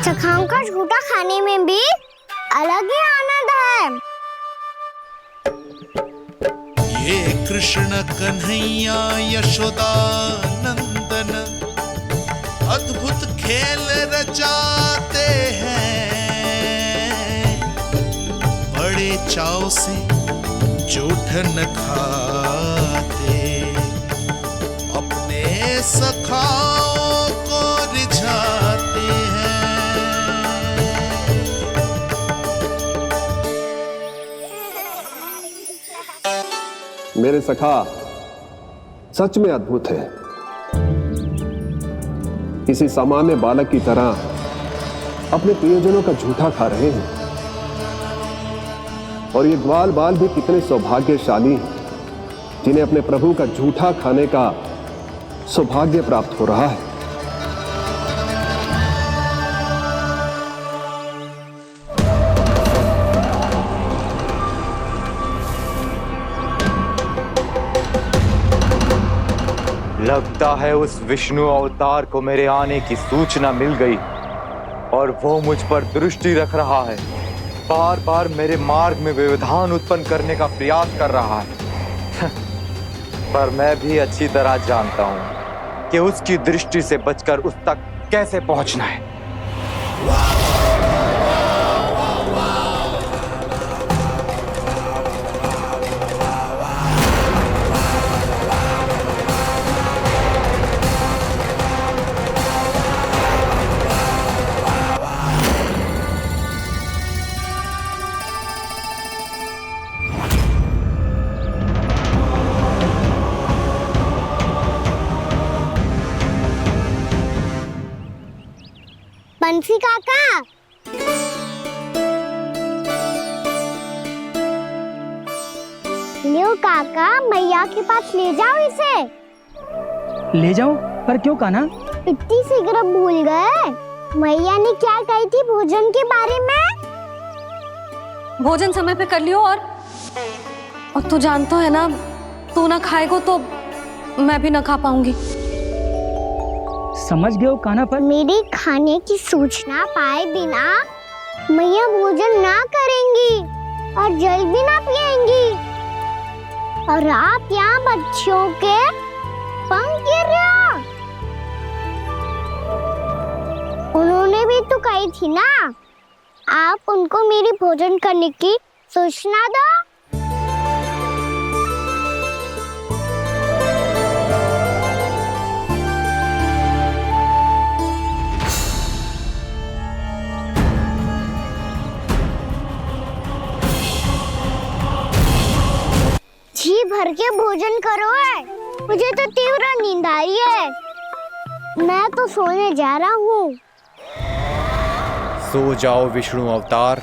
Speaker 5: सखाओं का झूठा खाने में भी अलग ही आनंद है।
Speaker 6: ये कृष्ण कन्हैया यशोदा नंदन अद्भुत खेल रचाते हैं। बड़े चाव से जूठन खाते, अपने सखाओं को रिझाते हैं।
Speaker 1: मेरे सखा सच में अद्भुत है। किसी सामान्य बालक की तरह अपने प्रियजनों का झूठा खा रहे हैं। और ये ग्वाल बाल भी कितने सौभाग्यशाली हैं जिन्हें अपने प्रभु का झूठा खाने का सौभाग्य प्राप्त हो रहा है।
Speaker 12: लगता है उस विष्णु अवतार को मेरे आने की सूचना मिल गई और वो मुझ पर दृष्टि रख रहा है। बार बार मेरे मार्ग में व्यवधान उत्पन्न करने का प्रयास कर रहा है। पर मैं भी अच्छी तरह जानता हूं कि उसकी दृष्टि से बचकर उस तक कैसे पहुंचना है।
Speaker 5: बंसी काका, लियो काका, मैया के पास ले जाओ इसे।
Speaker 15: ले जाओ? पर क्यों कान्हा?
Speaker 5: इतनी शीघ्र भूल गए? मैया ने क्या कही थी भोजन के बारे में?
Speaker 3: भोजन समय पे कर लियो। और तू जानता है ना, तू ना खाएगा तो मैं भी ना खा पाऊंगी।
Speaker 15: समझ गए हो कान्हा? पर
Speaker 5: मेरी खाने की सूचना पाए बिना मैया भोजन ना करेंगी और जल भी ना पिएंगी। और आप यहाँ बच्चों के पंख गिर रहे हो। उन्होंने भी तो कही थी ना, आप उनको मेरी भोजन करने की सूचना दो। जी भर के भोजन करो है, मुझे तो तीव्र नींद आई है। मैं तो सोने जा रहा हूँ।
Speaker 11: सो जाओ विष्णु अवतार।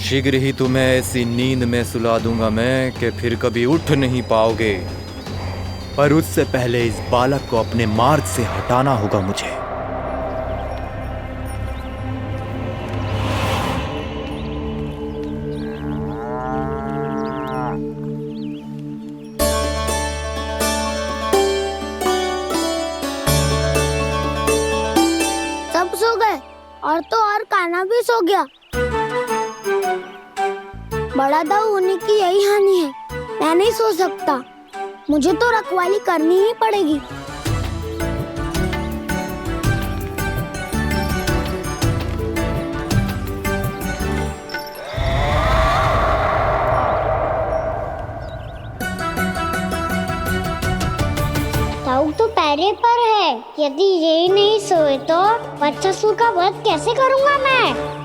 Speaker 11: शीघ्र ही तुम्हें ऐसी नींद में सुला दूंगा मैं कि फिर कभी उठ नहीं पाओगे। पर उससे पहले इस बालक को अपने मार्ग से हटाना होगा मुझे।
Speaker 5: सब सो गए और तो और कान्हा भी सो गया। बड़ा दाऊ होने की यही हानि है, मैं नहीं सो सकता, मुझे तो रखवाली करनी ही पड़ेगी। दाऊ तो पैरे पर है, यदि यही नहीं सोए तो वत्सासुर का वध कैसे करूंगा मैं?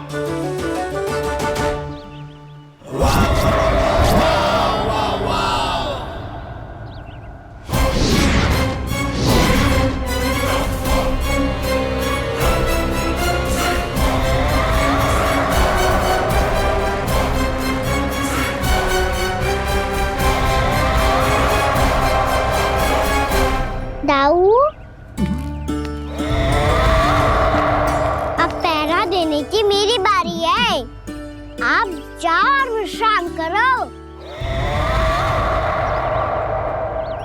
Speaker 5: दाऊ, अब पहरा देने की मेरी बारी है। आप जाओ और विश्राम करो।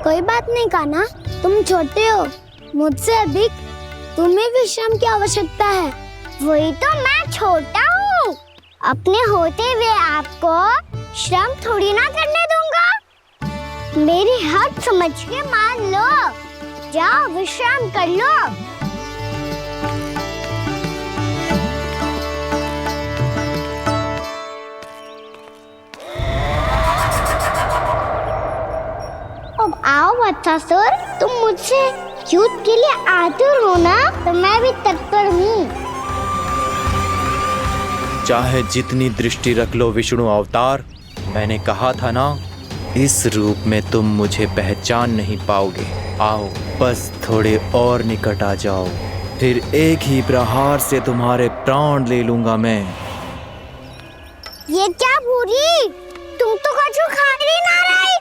Speaker 5: कोई बात नहीं कान्हा, तुम छोटे हो, मुझसे अधिक तुम्हें विश्राम की आवश्यकता है। वही तो मैं छोटा हूँ, अपने होते हुए आपको श्रम थोड़ी ना करने दूंगा। मेरी हद समझ के मान लो, जाओ विश्राम कर लो। अब आओ वत्सासुर, तुम मुझसे युद्ध के लिए आतुर हो ना, तो मैं भी तत्पर हूँ।
Speaker 11: चाहे जितनी दृष्टि रख लो विष्णु अवतार, मैंने कहा था ना, इस रूप में तुम मुझे पहचान नहीं पाओगे। आओ बस थोड़े और निकट आ जाओ, फिर एक ही प्रहार से तुम्हारे प्राण ले लूंगा मैं।
Speaker 5: ये क्या भूरी, तुम तो कछु खा ही ना रही,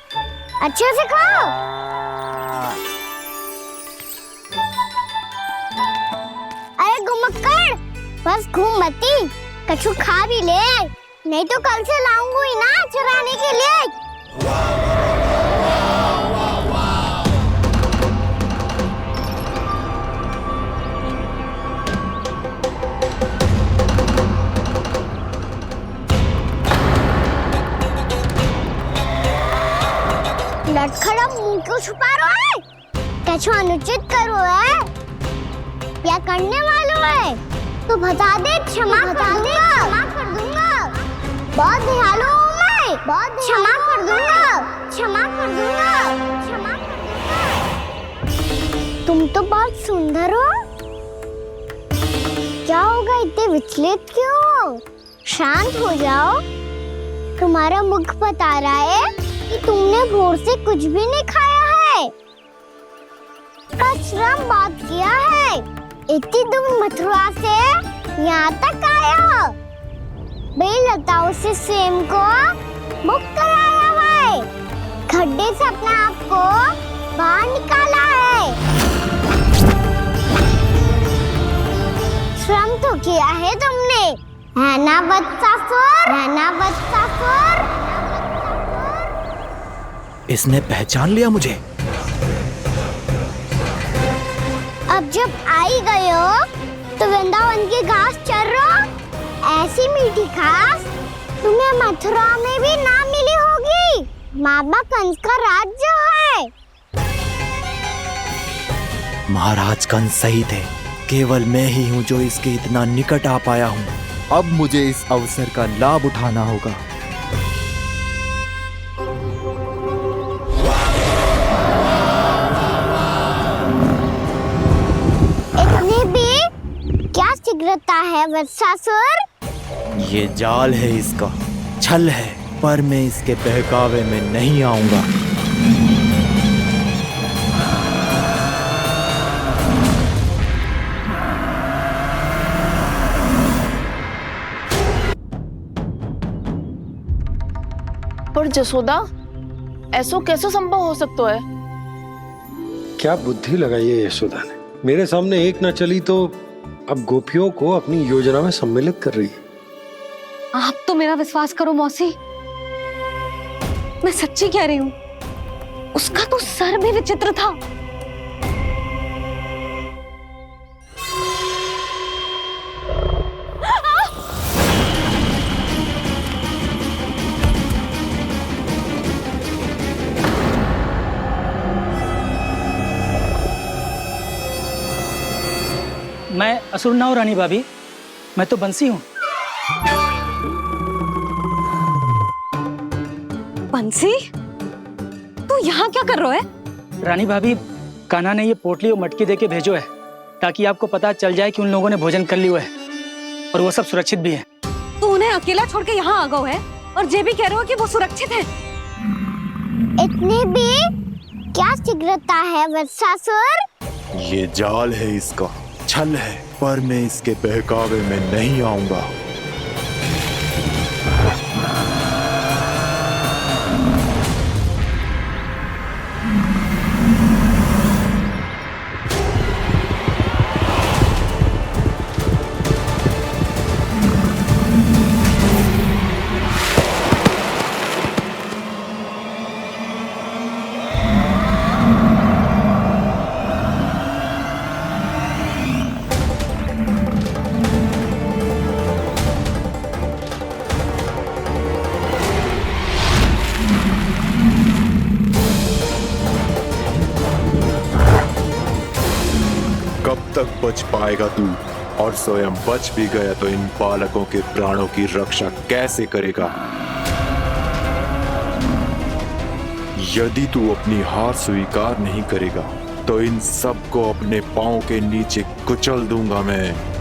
Speaker 5: अच्छे से खाओ। अरे घुमक्कड़, बस घूम मती, कछु खा भी ले, नहीं तो कल से लाऊंगी ही ना चराने के लिए। लटखड़ा मुंह क्यों छुपा रहा है? कछु अनुचित करो है या करने वालों है तो बता दे, क्षमा कर दूंगा। बहुत दयालु हूँ मैं, बहुत क्षमा कर दूंगा। तुम तो बहुत सुंदर हो, क्या होगा, इतने विचलित क्यों हो? शांत हो जाओ, तुम्हारा मुख बता रहा है कि तुमने भोर से कुछ भी नहीं खाया है, श्रम बहुत किया है, इतनी दूर मथुरा से यहाँ तक आया हो, बेलताओं से स्वयं को मुक्त कराया हुआ है, खड्डे से अपने आप को बाहर निकाला है, श्रम तो किया है तुमने, है ना वत्सासुर?
Speaker 11: इसने पहचान लिया मुझे।
Speaker 5: अब जब आई गए हो तो वृंदावन की घास चर रहो, ऐसी मीठी घास तुम्हें मथुरा में भी ना मिली होगी। बाबा कंस का राज जो है।
Speaker 11: महाराज कंस सही थे, केवल मैं ही हूँ जो इसके इतना निकट आ पाया हूँ। अब मुझे इस अवसर का लाभ उठाना होगा।
Speaker 5: इतने भी क्या शीघ्रता है वत्सासुर?
Speaker 11: ये जाल है इसका, छल है, पर मैं इसके बहकावे में नहीं आऊंगा।
Speaker 13: पर जसोदा, ऐसो कैसे संभव हो सकता है?
Speaker 4: क्या बुद्धि लगाई है यशोदा ने। मेरे सामने एक ना चली तो अब गोपियों को अपनी योजना में सम्मिलित कर रही है।
Speaker 3: आप तो मेरा विश्वास करो मौसी, मैं सच्ची कह रही हूँ। उसका तो सर भी विचित्र था।
Speaker 15: मैं असुर ना हूं रानी भाभी, मैं तो बंसी हूँ।
Speaker 3: बंसी, तू यहाँ क्या कर रहा है?
Speaker 15: रानी भाभी, कान्हा ने ये पोटली और मटकी देके भेजो है ताकि आपको पता चल जाए कि उन लोगों ने भोजन कर लिया है और वो सब सुरक्षित भी है।
Speaker 3: तू उन्हें अकेला छोड़ के यहाँ आ गया है और ये भी कह रहे हो कि वो सुरक्षित है।
Speaker 5: इतनी भी क्या शीघ्रता है वत्सासुर?
Speaker 17: ये जाल है, इसका छल है, पर मैं इसके बहकावे में नहीं आऊंगा। बच पाएगा तू? और स्वयं बच भी गया तो इन बालकों के प्राणों की रक्षा कैसे करेगा? यदि तू अपनी हार स्वीकार नहीं करेगा तो इन सबको अपने पांव के नीचे कुचल दूंगा मैं।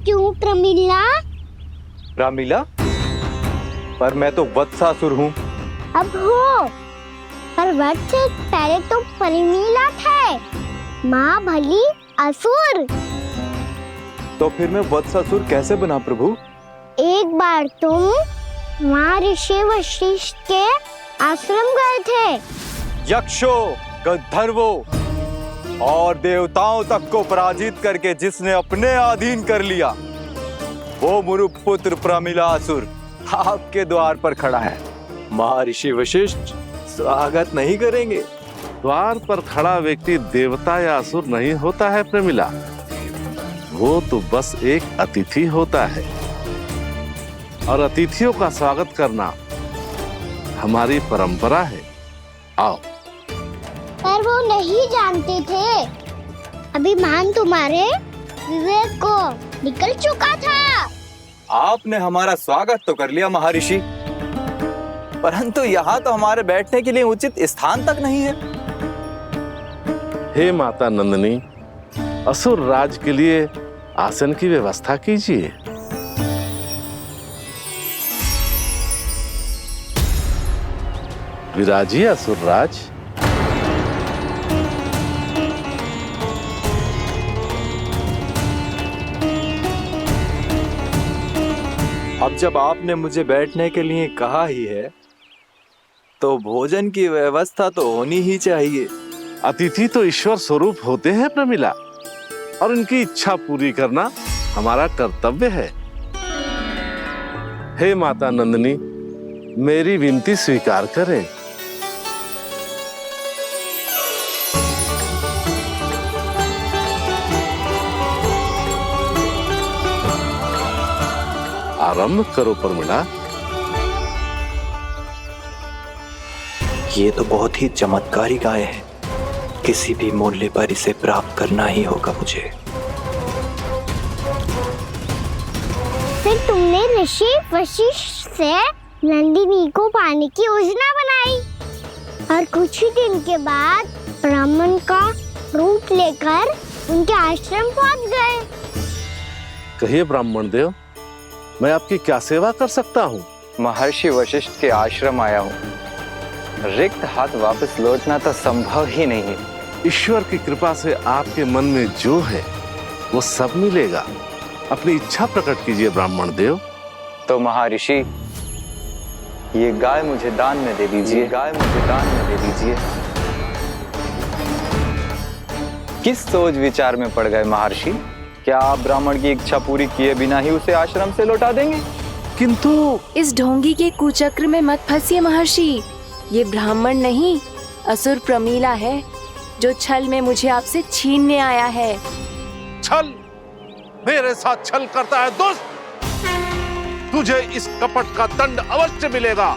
Speaker 5: क्यों प्रमिला?
Speaker 12: रामीला, पर मैं तो वत्सासुर हूँ।
Speaker 5: अब हो, पर वत्स से पहले तो प्रमिला थे, माँ भली असुर।
Speaker 12: तो फिर मैं वत्सासुर कैसे बना प्रभु?
Speaker 5: एक बार तुम वहाँ ऋषि वशिष्ठ के आश्रम गए थे।
Speaker 12: यक्षो, गंधर्वों और देवताओं तक को पराजित करके जिसने अपने अधीन कर लिया, वो मुरुपुत्र प्रमिलासुर आपके द्वार पर खड़ा है। महर्षि वशिष्ठ स्वागत नहीं करेंगे।
Speaker 18: द्वार पर खड़ा व्यक्ति देवता या असुर नहीं होता है प्रमिला, वो तो बस एक अतिथि होता है और अतिथियों का स्वागत करना हमारी परंपरा है। आओ।
Speaker 5: पर वो नहीं जानते थे, अभिमान तुम्हारे विवेक को निकल चुका था।
Speaker 12: आपने हमारा स्वागत तो कर लिया महर्षि, परंतु यहाँ तो हमारे बैठने के लिए उचित स्थान तक नहीं है।
Speaker 18: हे माता नंदिनी, असुर राज के लिए आसन की व्यवस्था कीजिए। विराजिए असुर राज।
Speaker 12: अब जब आपने मुझे बैठने के लिए कहा ही है, तो भोजन की व्यवस्था तो होनी ही चाहिए।
Speaker 18: अतिथि तो ईश्वर स्वरूप होते हैं प्रमिला, और उनकी इच्छा पूरी करना हमारा कर्तव्य है। हे माता नंदिनी, मेरी विनती स्वीकार करें। आरंभ करो प्रमिला।
Speaker 2: ये तो बहुत ही चमत्कारी गाय है, किसी भी मूल्य पर इसे प्राप्त करना ही होगा मुझे।
Speaker 5: फिर तुमने ऋषि वशिष्ठ से नंदिनी को पाने की योजना बनाई और कुछ ही दिन के बाद ब्राह्मण का रूप लेकर उनके आश्रम पहुंच गए।
Speaker 18: कहिए ब्राह्मण देव, मैं आपकी क्या सेवा कर सकता हूँ?
Speaker 12: महर्षि वशिष्ठ के आश्रम आया हूँ। रिक्त हाथ वापस लौटना तो संभव ही नहीं है।
Speaker 18: ईश्वर की कृपा से आपके मन में जो है वो सब मिलेगा। अपनी इच्छा प्रकट कीजिए ब्राह्मण देव।
Speaker 12: तो महर्षि, ये गाय मुझे दान में दे दीजिए। गाय मुझे दान में दे दीजिए। किस सोच विचार में पड़ गए महर्षि? क्या आप ब्राह्मण की इच्छा पूरी किए बिना ही उसे आश्रम से लौटा देंगे?
Speaker 18: किंतु
Speaker 19: इस ढोंगी के कुचक्र में मत फंसिए महर्षि। ये ब्राह्मण नहीं, असुर प्रमीला है, जो छल में मुझे आपसे छीनने आया है।
Speaker 18: छल? मेरे साथ छल करता है दुष्ट? तुझे इस कपट का दंड अवश्य मिलेगा।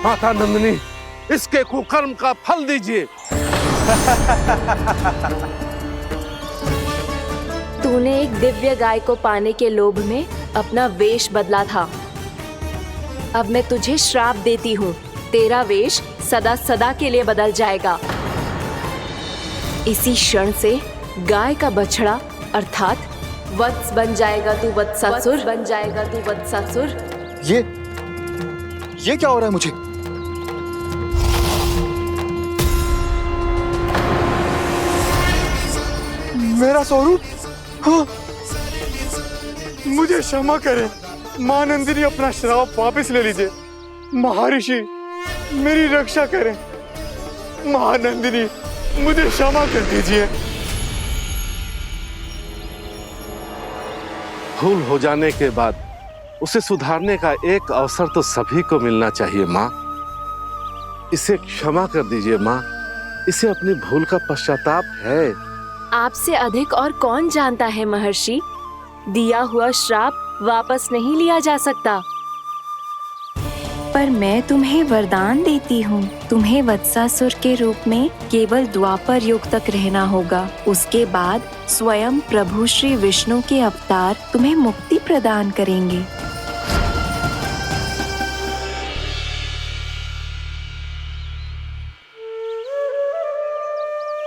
Speaker 18: माता नंदिनी, इसके कुकर्म का फल दीजिए।
Speaker 19: तूने एक दिव्य गाय को पाने के लोभ में अपना वेश बदला था। अब मैं तुझे श्राप देती हूँ, तेरा वेश सदा सदा के लिए बदल जाएगा। इसी क्षण से गाय का बछड़ा अर्थात वत्स बन जाएगा तू वत्सासुर। बन जाएगा तू वत्सासुर।
Speaker 12: ये क्या हो रहा है मुझे? मेरा स्वरूप? हाँ। मुझे क्षमा करें मां नंदिनी, अपना श्राप वापस ले लीजिए। महर्षि, मेरी रक्षा करें। मां नंदिनी, मुझे क्षमा कर दीजिए।
Speaker 18: भूल हो जाने के बाद उसे सुधारने का एक अवसर तो सभी को मिलना चाहिए माँ। इसे क्षमा कर दीजिए माँ, इसे अपनी भूल का पश्चाताप है।
Speaker 19: आपसे अधिक और कौन जानता है महर्षि, दिया हुआ श्राप वापस नहीं लिया जा सकता। पर मैं तुम्हें वरदान देती हूँ, तुम्हें वत्सासुर के रूप में केवल द्वापर युग तक रहना होगा। उसके बाद स्वयं प्रभु श्री विष्णु के अवतार तुम्हें मुक्ति प्रदान करेंगे।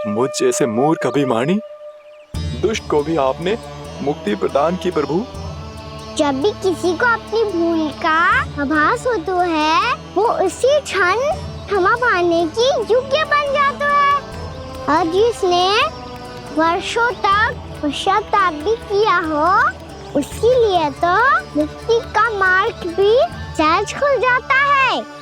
Speaker 17: मुझ जैसे मूर्ख अभिमानी दुष्ट को भी आपने मुक्ति प्रदान की प्रभु।
Speaker 5: जब भी किसी को अपनी भूल का आभास होता है, वो उसी क्षण क्षमा पाने की योग्य बन जाता है। और जिसने वर्षों तक पश्चाताप भी किया हो, उसके लिए तो मुक्ति का मार्ग भी सहज खुल जाता है।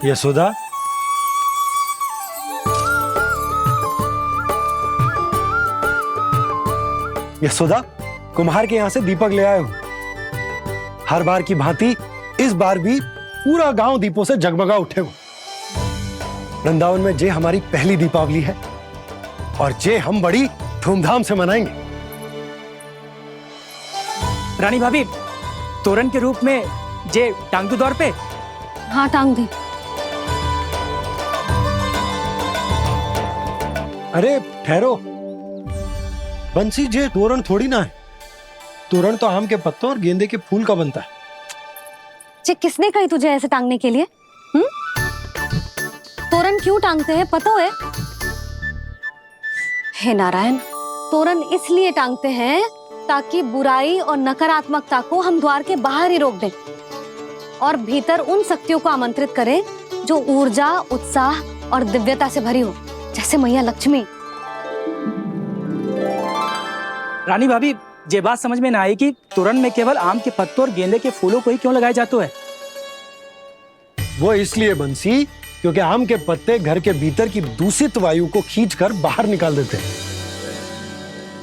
Speaker 20: यशोदा, यशोदा, कुम्हार के यहाँ से दीपक ले आया हूँ। हर बार की भांति इस बार भी पूरा गांव दीपों से जगमगा उठे हो। वृंदावन में जे हमारी पहली दीपावली है और जे हम बड़ी धूमधाम से मनाएंगे।
Speaker 15: रानी भाभी, तोरण के रूप में जे टांग दो दौर पे।
Speaker 3: हाँ, टांग दे।
Speaker 20: अरे ठहरो, बंसी, जे तोरण थोड़ी ना है। तोरण तो आम के पत्तों और गेंदे के फूल का बनता है।
Speaker 3: जे किसने कही तुझे ऐसे टांगने के लिए? तोरण क्यों टांगते हैं पता है? हे नारायण, तोरण इसलिए टांगते हैं ताकि बुराई और नकारात्मकता को हम द्वार के बाहर ही रोक दें और भीतर उन शक्तियों को आमंत्रित करें जो ऊर्जा, उत्साह और दिव्यता से भरी हो, जैसे मैया लक्ष्मी।
Speaker 15: रानी भाभी, ये बात समझ में ना आई कि तोरण में केवल आम के पत्तों और गेंदे के फूलों को ही क्यों लगाया जाता है।
Speaker 20: वो इसलिए बंसी क्योंकि आम के पत्ते घर के भीतर की दूषित वायु को खींचकर बाहर निकाल देते हैं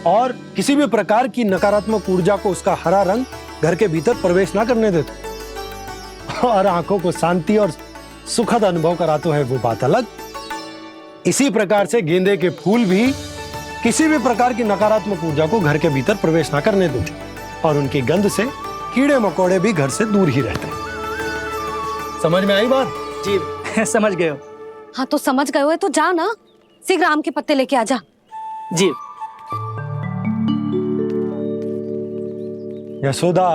Speaker 20: और किसी भी प्रकार की नकारात्मक ऊर्जा को उसका हरा रंग घर के भीतर प्रवेश ना करने देते और आंखों को शांति और सुखद अनुभव कराते है, वो बात अलग। इसी प्रकार से गेंदे के फूल भी किसी भी प्रकार की नकारात्मक ऊर्जा को घर के भीतर प्रवेश ना करने देते और उनकी गंध से कीड़े मकोड़े भी घर से दूर ही रहते हैं। समझ में आई बात?
Speaker 15: जी समझ गए हो।
Speaker 3: हाँ तो समझ गए हो तो जा ना, शीघ्र आम के पत्ते लेके आ जा।
Speaker 15: जी।
Speaker 20: यशोदा,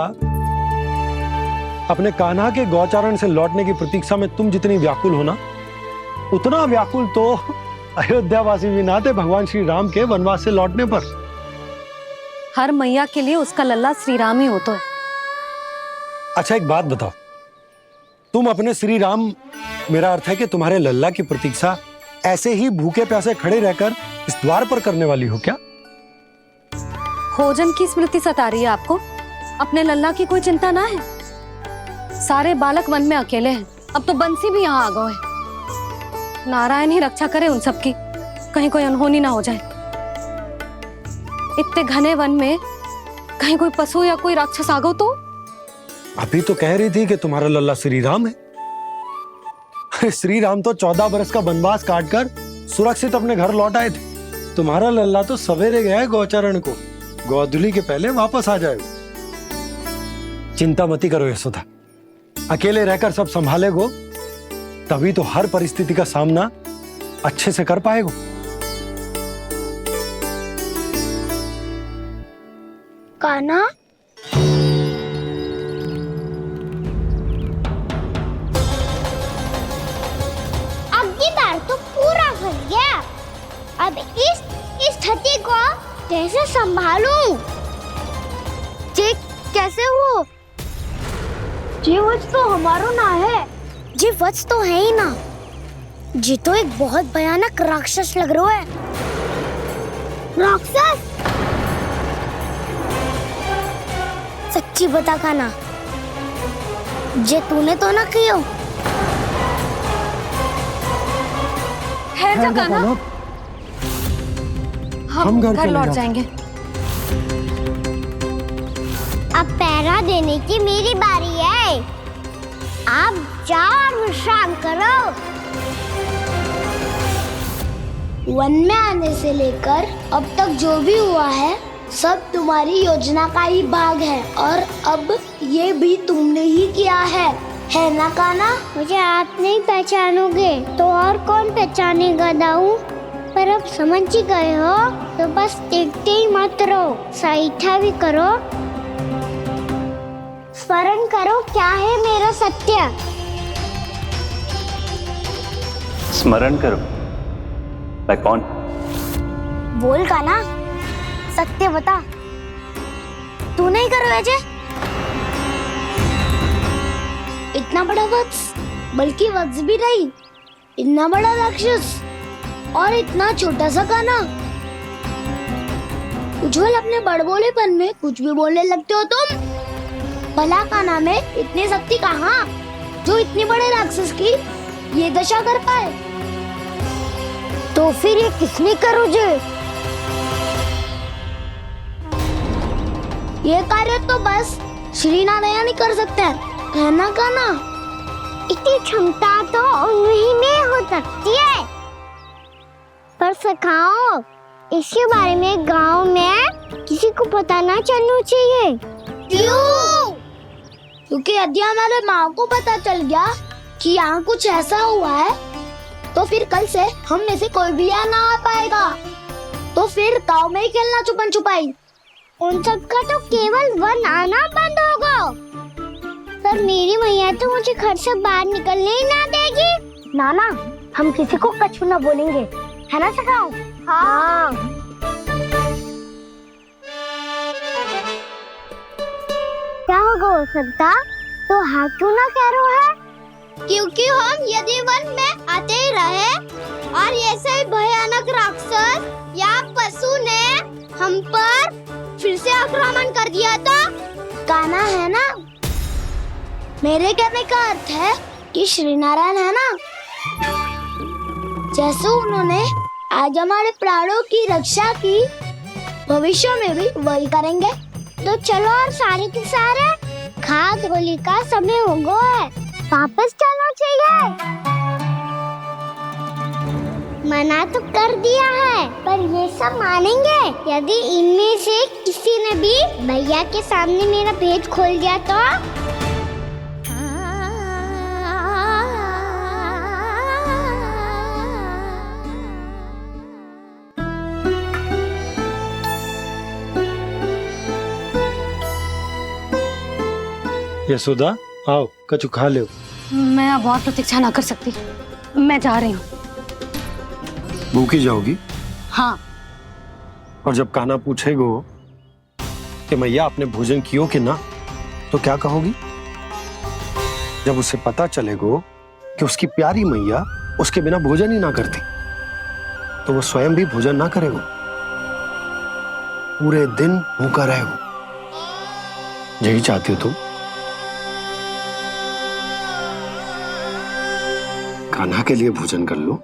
Speaker 20: अपने कान्हा के गौचारण से लौटने की प्रतीक्षा में तुम जितनी व्याकुल हो ना, उतना व्याकुल तो अयोध्यावासी भी ना थे भगवान श्री राम के वनवास से लौटने पर।
Speaker 3: हर मैया के लिए उसका लल्ला श्री राम ही होता है।
Speaker 20: अच्छा एक बात बताओ, तुम अपने श्री राम, मेरा अर्थ है कि तुम्हारे लल्ला की प्रतीक्षा ऐसे ही भूखे प्यासे खड़े रहकर इस द्वार पर करने वाली हो क्या?
Speaker 3: भोजन की स्मृति सता रही है आपको? अपने लल्ला की कोई चिंता ना है। सारे बालक वन में अकेले हैं, अब तो बंसी भी यहाँ आ गए हैं। नारायण ही रक्षा करे उन सबकी, कहीं कोई अनहोनी ना हो जाए। इतने घने वन में कहीं कोई पशु या कोई राक्षस आ गो तो?
Speaker 20: अभी तो कह रही थी कि तुम्हारा लल्ला श्री राम है। अरे श्री राम तो 14 बरस का वनवास काटकर सुरक्षित अपने घर लौट आए थे। तुम्हारा लल्ला तो सवेरे गया है गौचरण को, गोधूली के पहले वापस आ जाएगा। चिंता मती करो यशोदा, अकेले रहकर सब संभालेगो तभी तो हर परिस्थिति का सामना अच्छे से कर पाएगो।
Speaker 5: कान्हा, अब की बार तो पूरा फंस गया। अब इस स्थिति को कैसे संभालूं? जी कैसे हो? जी वत्स तो हमारो ना है। जी वत्स तो है ही ना। जी तो एक बहुत भयानक राक्षस लग रहा है। राक्षस? सच्ची बता कान्हा, जे तूने तो ना कियो?
Speaker 3: है जा कान्हा, हम घर लौट जाएंगे।
Speaker 5: अब पहरा देने की मेरी बारी है। आप जाओ और विश्राम करो। वन में आने से लेकर अब तक जो भी हुआ है सब तुम्हारी योजना का ही भाग है और अब ये भी तुमने ही किया है ना कान्हा? मुझे आप नहीं पहचानोगे तो और कौन पहचानेगा दाऊ? पर अब समझ ही गए हो तो बस देखते ही मत रहो, सईठा भी करो। स्मरण करो क्या है मेरा सत्य।
Speaker 2: स्मरण करो? मैं कौन?
Speaker 5: बोल कान्हा, सत्य बता। तू नहीं करो अजय? इतना बड़ा वत्स, बल्कि वत्स भी नहीं, इतना बड़ा राक्षस और इतना छोटा सा कान्हा। उज्जवल अपने बड़बोलेपन में कुछ भी बोलने लगते हो तुम। भला कान्हा में इतनी शक्ति कहाँ जो इतने बड़े राक्षस की ये दशा कर पाए? तो फिर ये किसने करो जे? ये कार्य तो बस श्री नारायण ही कर सकते हैं, है ना कान्हा? इतनी क्षमता तो उन्हीं में हो सकती है। पर सखाओ, इसके बारे में गांव में किसी को पता ना चलना चाहिए। क्यों? क्योंकि यदि हमारे माँ को पता चल गया कि यहाँ कुछ ऐसा हुआ है तो फिर कल से हम में से कोई भी यहाँ ना आ पाएगा। तो फिर गांव में ही खेलना छुपन छुपाई। उन सब का तो केवल वन आना बंद होगा। पर मेरी मैया तो मुझे घर से बाहर निकलने ही ना देगी। नाना, हम किसी को कछु ना बोलेंगे, है ना सखाओ? हाँ। क्या होगा हो सकता? तो हाँ क्यों ना कह रहे है? क्योंकि हम यदि वन में आते ही रहे और ऐसे ही भयानक राक्षस या पशु ने हम पर फिर से आक्रमण कर दिया तो? कान्हा, है ना? मेरे कहने का अर्थ है कि श्री नारायण है ना, जैसे उन्होंने आज हमारे प्राणों की रक्षा की, भविष्य में भी वही करेंगे। तो चलो और सारे के सारे, खाद होली का समय हो गया है, वापस चलना चाहिए। मना तो कर दिया है, पर ये सब मानेंगे यदि इनमें से किसी ने भी भैया के सामने मेरा भेद खोल दिया तो?
Speaker 20: यशोदा आओ, कछु खा लो।
Speaker 3: मैं अब और प्रतीक्षा ना कर सकती, मैं जा रही हूँ।
Speaker 20: भूखी जाओगी?
Speaker 3: हाँ।
Speaker 20: और जब कान्हा पूछेगो कि मैया आपने भोजन कियो कि ना, तो क्या कहोगी? जब उसे पता चलेगो कि उसकी प्यारी मैया उसके बिना भोजन ही ना करती, तो वो स्वयं भी भोजन ना करेगो, पूरे दिन भूखा रहेगो। यही चाहती हो तुम? कान्हा के लिए भोजन कर लो,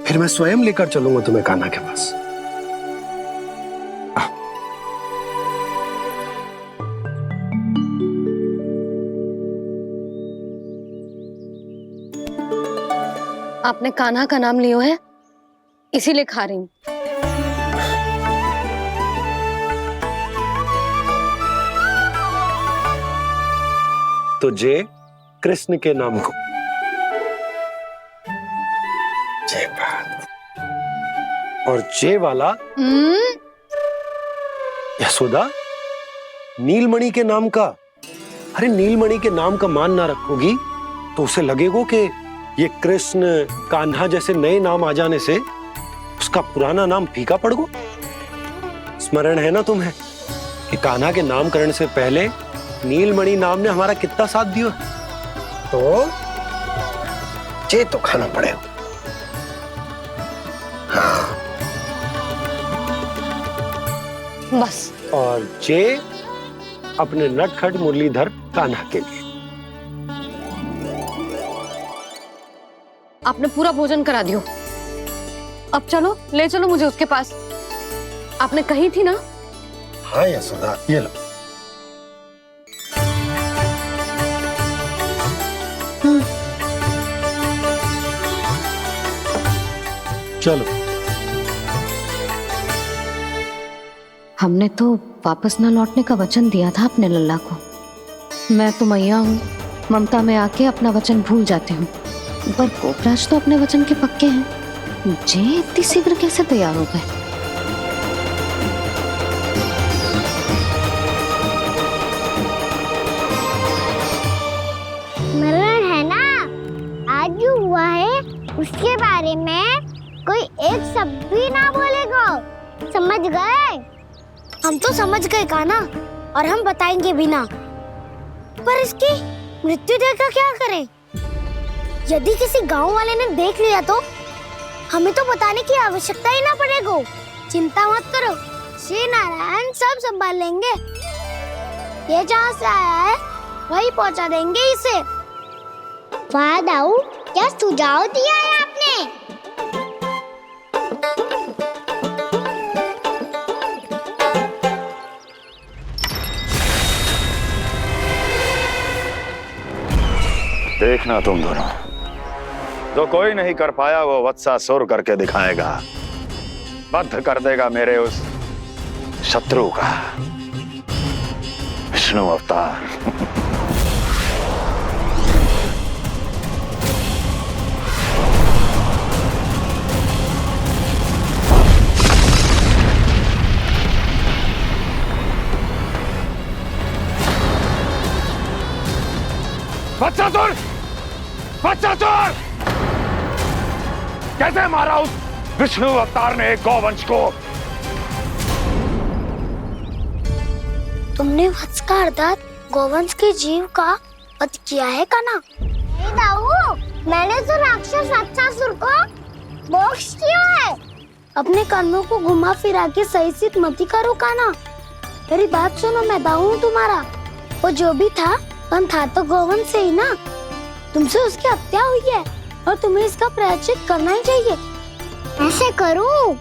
Speaker 20: फिर मैं स्वयं लेकर चलूंगा तुम्हें कान्हा के पास।
Speaker 3: आपने कान्हा का नाम लियो है, इसीलिए खा रही हूँ।
Speaker 20: तो जय कृष्ण के नाम को। जय बात। और जय वाला यशोदा, नीलमणि के नाम का। अरे नीलमणि के नाम का मान ना रखोगी तो उसे लगेगा कि ये कृष्ण कान्हा जैसे नए नाम आ जाने से उसका पुराना नाम फीका पड़ गो। स्मरण है ना तुम्हें कि कान्हा के नामकरण से पहले नीलमणि नाम ने हमारा कितना साथ दिया? तो जे तो खाना पड़ेगा। हाँ।
Speaker 3: बस।
Speaker 20: और जे अपने नटखट मुरलीधर कान्हा के लिए।
Speaker 3: आपने पूरा भोजन करा दियो, अब चलो, ले चलो मुझे उसके पास। आपने कही थी ना?
Speaker 20: हाँ यशोदा, ये लो। चलो।
Speaker 3: हमने तो वापस न लौटने का वचन दिया था अपने लल्ला को। मैं तो मैया हूँ, ममता में आके अपना वचन भूल जाती हूँ, पर गोपराज तो अपने वचन के पक्के हैं। जे इतनी शीघ्र कैसे तैयार हो गए?
Speaker 5: मरण है ना, आज जो हुआ है उसके बारे में कोई एक शब्द भी ना बोलेगा, समझ गए? हम तो समझ गए कान्हा, और हम बताएंगे भी ना। पर इसकी मृत्यु देखकर क्या करें? यदि किसी गांव वाले ने देख लिया तो हमें तो बताने की आवश्यकता ही ना पड़ेगा। चिंता मत करो, श्री नारायण सब संभाल लेंगे। ये जहाँ से आया है वही पहुँचा देंगे इसे। वाह दाऊ, क्या सुझाव दिया है आपने?
Speaker 9: देखना तुम दोनों, जो कोई नहीं कर पाया वो वत्सासुर करके दिखाएगा, बद्ध कर देगा मेरे उस शत्रु का विष्णु अवतार।
Speaker 17: वत्सासुर! वत्सासुर! कैसे मारा उस विष्णु अवतार ने गौवंश को?
Speaker 5: तुमने वत्स का अर्थात गौवंश के जीव का वध किया है कान्हा? नहीं दाऊ, मैंने तो राक्षस वत्सासुर को मोक्ष किया है। अपने कर्मों को घुमा फिरा के सही सिद्ध मत करो कान्हा। मेरी बात सुनो, मैं दाऊ हूँ तुम्हारा। वो जो भी था, पण था तो गौवंश से ही ना। तुमसे उसकी हत्या हुई है और तुम्हें इसका प्रायश्चित करना ही चाहिए। ऐसे करूं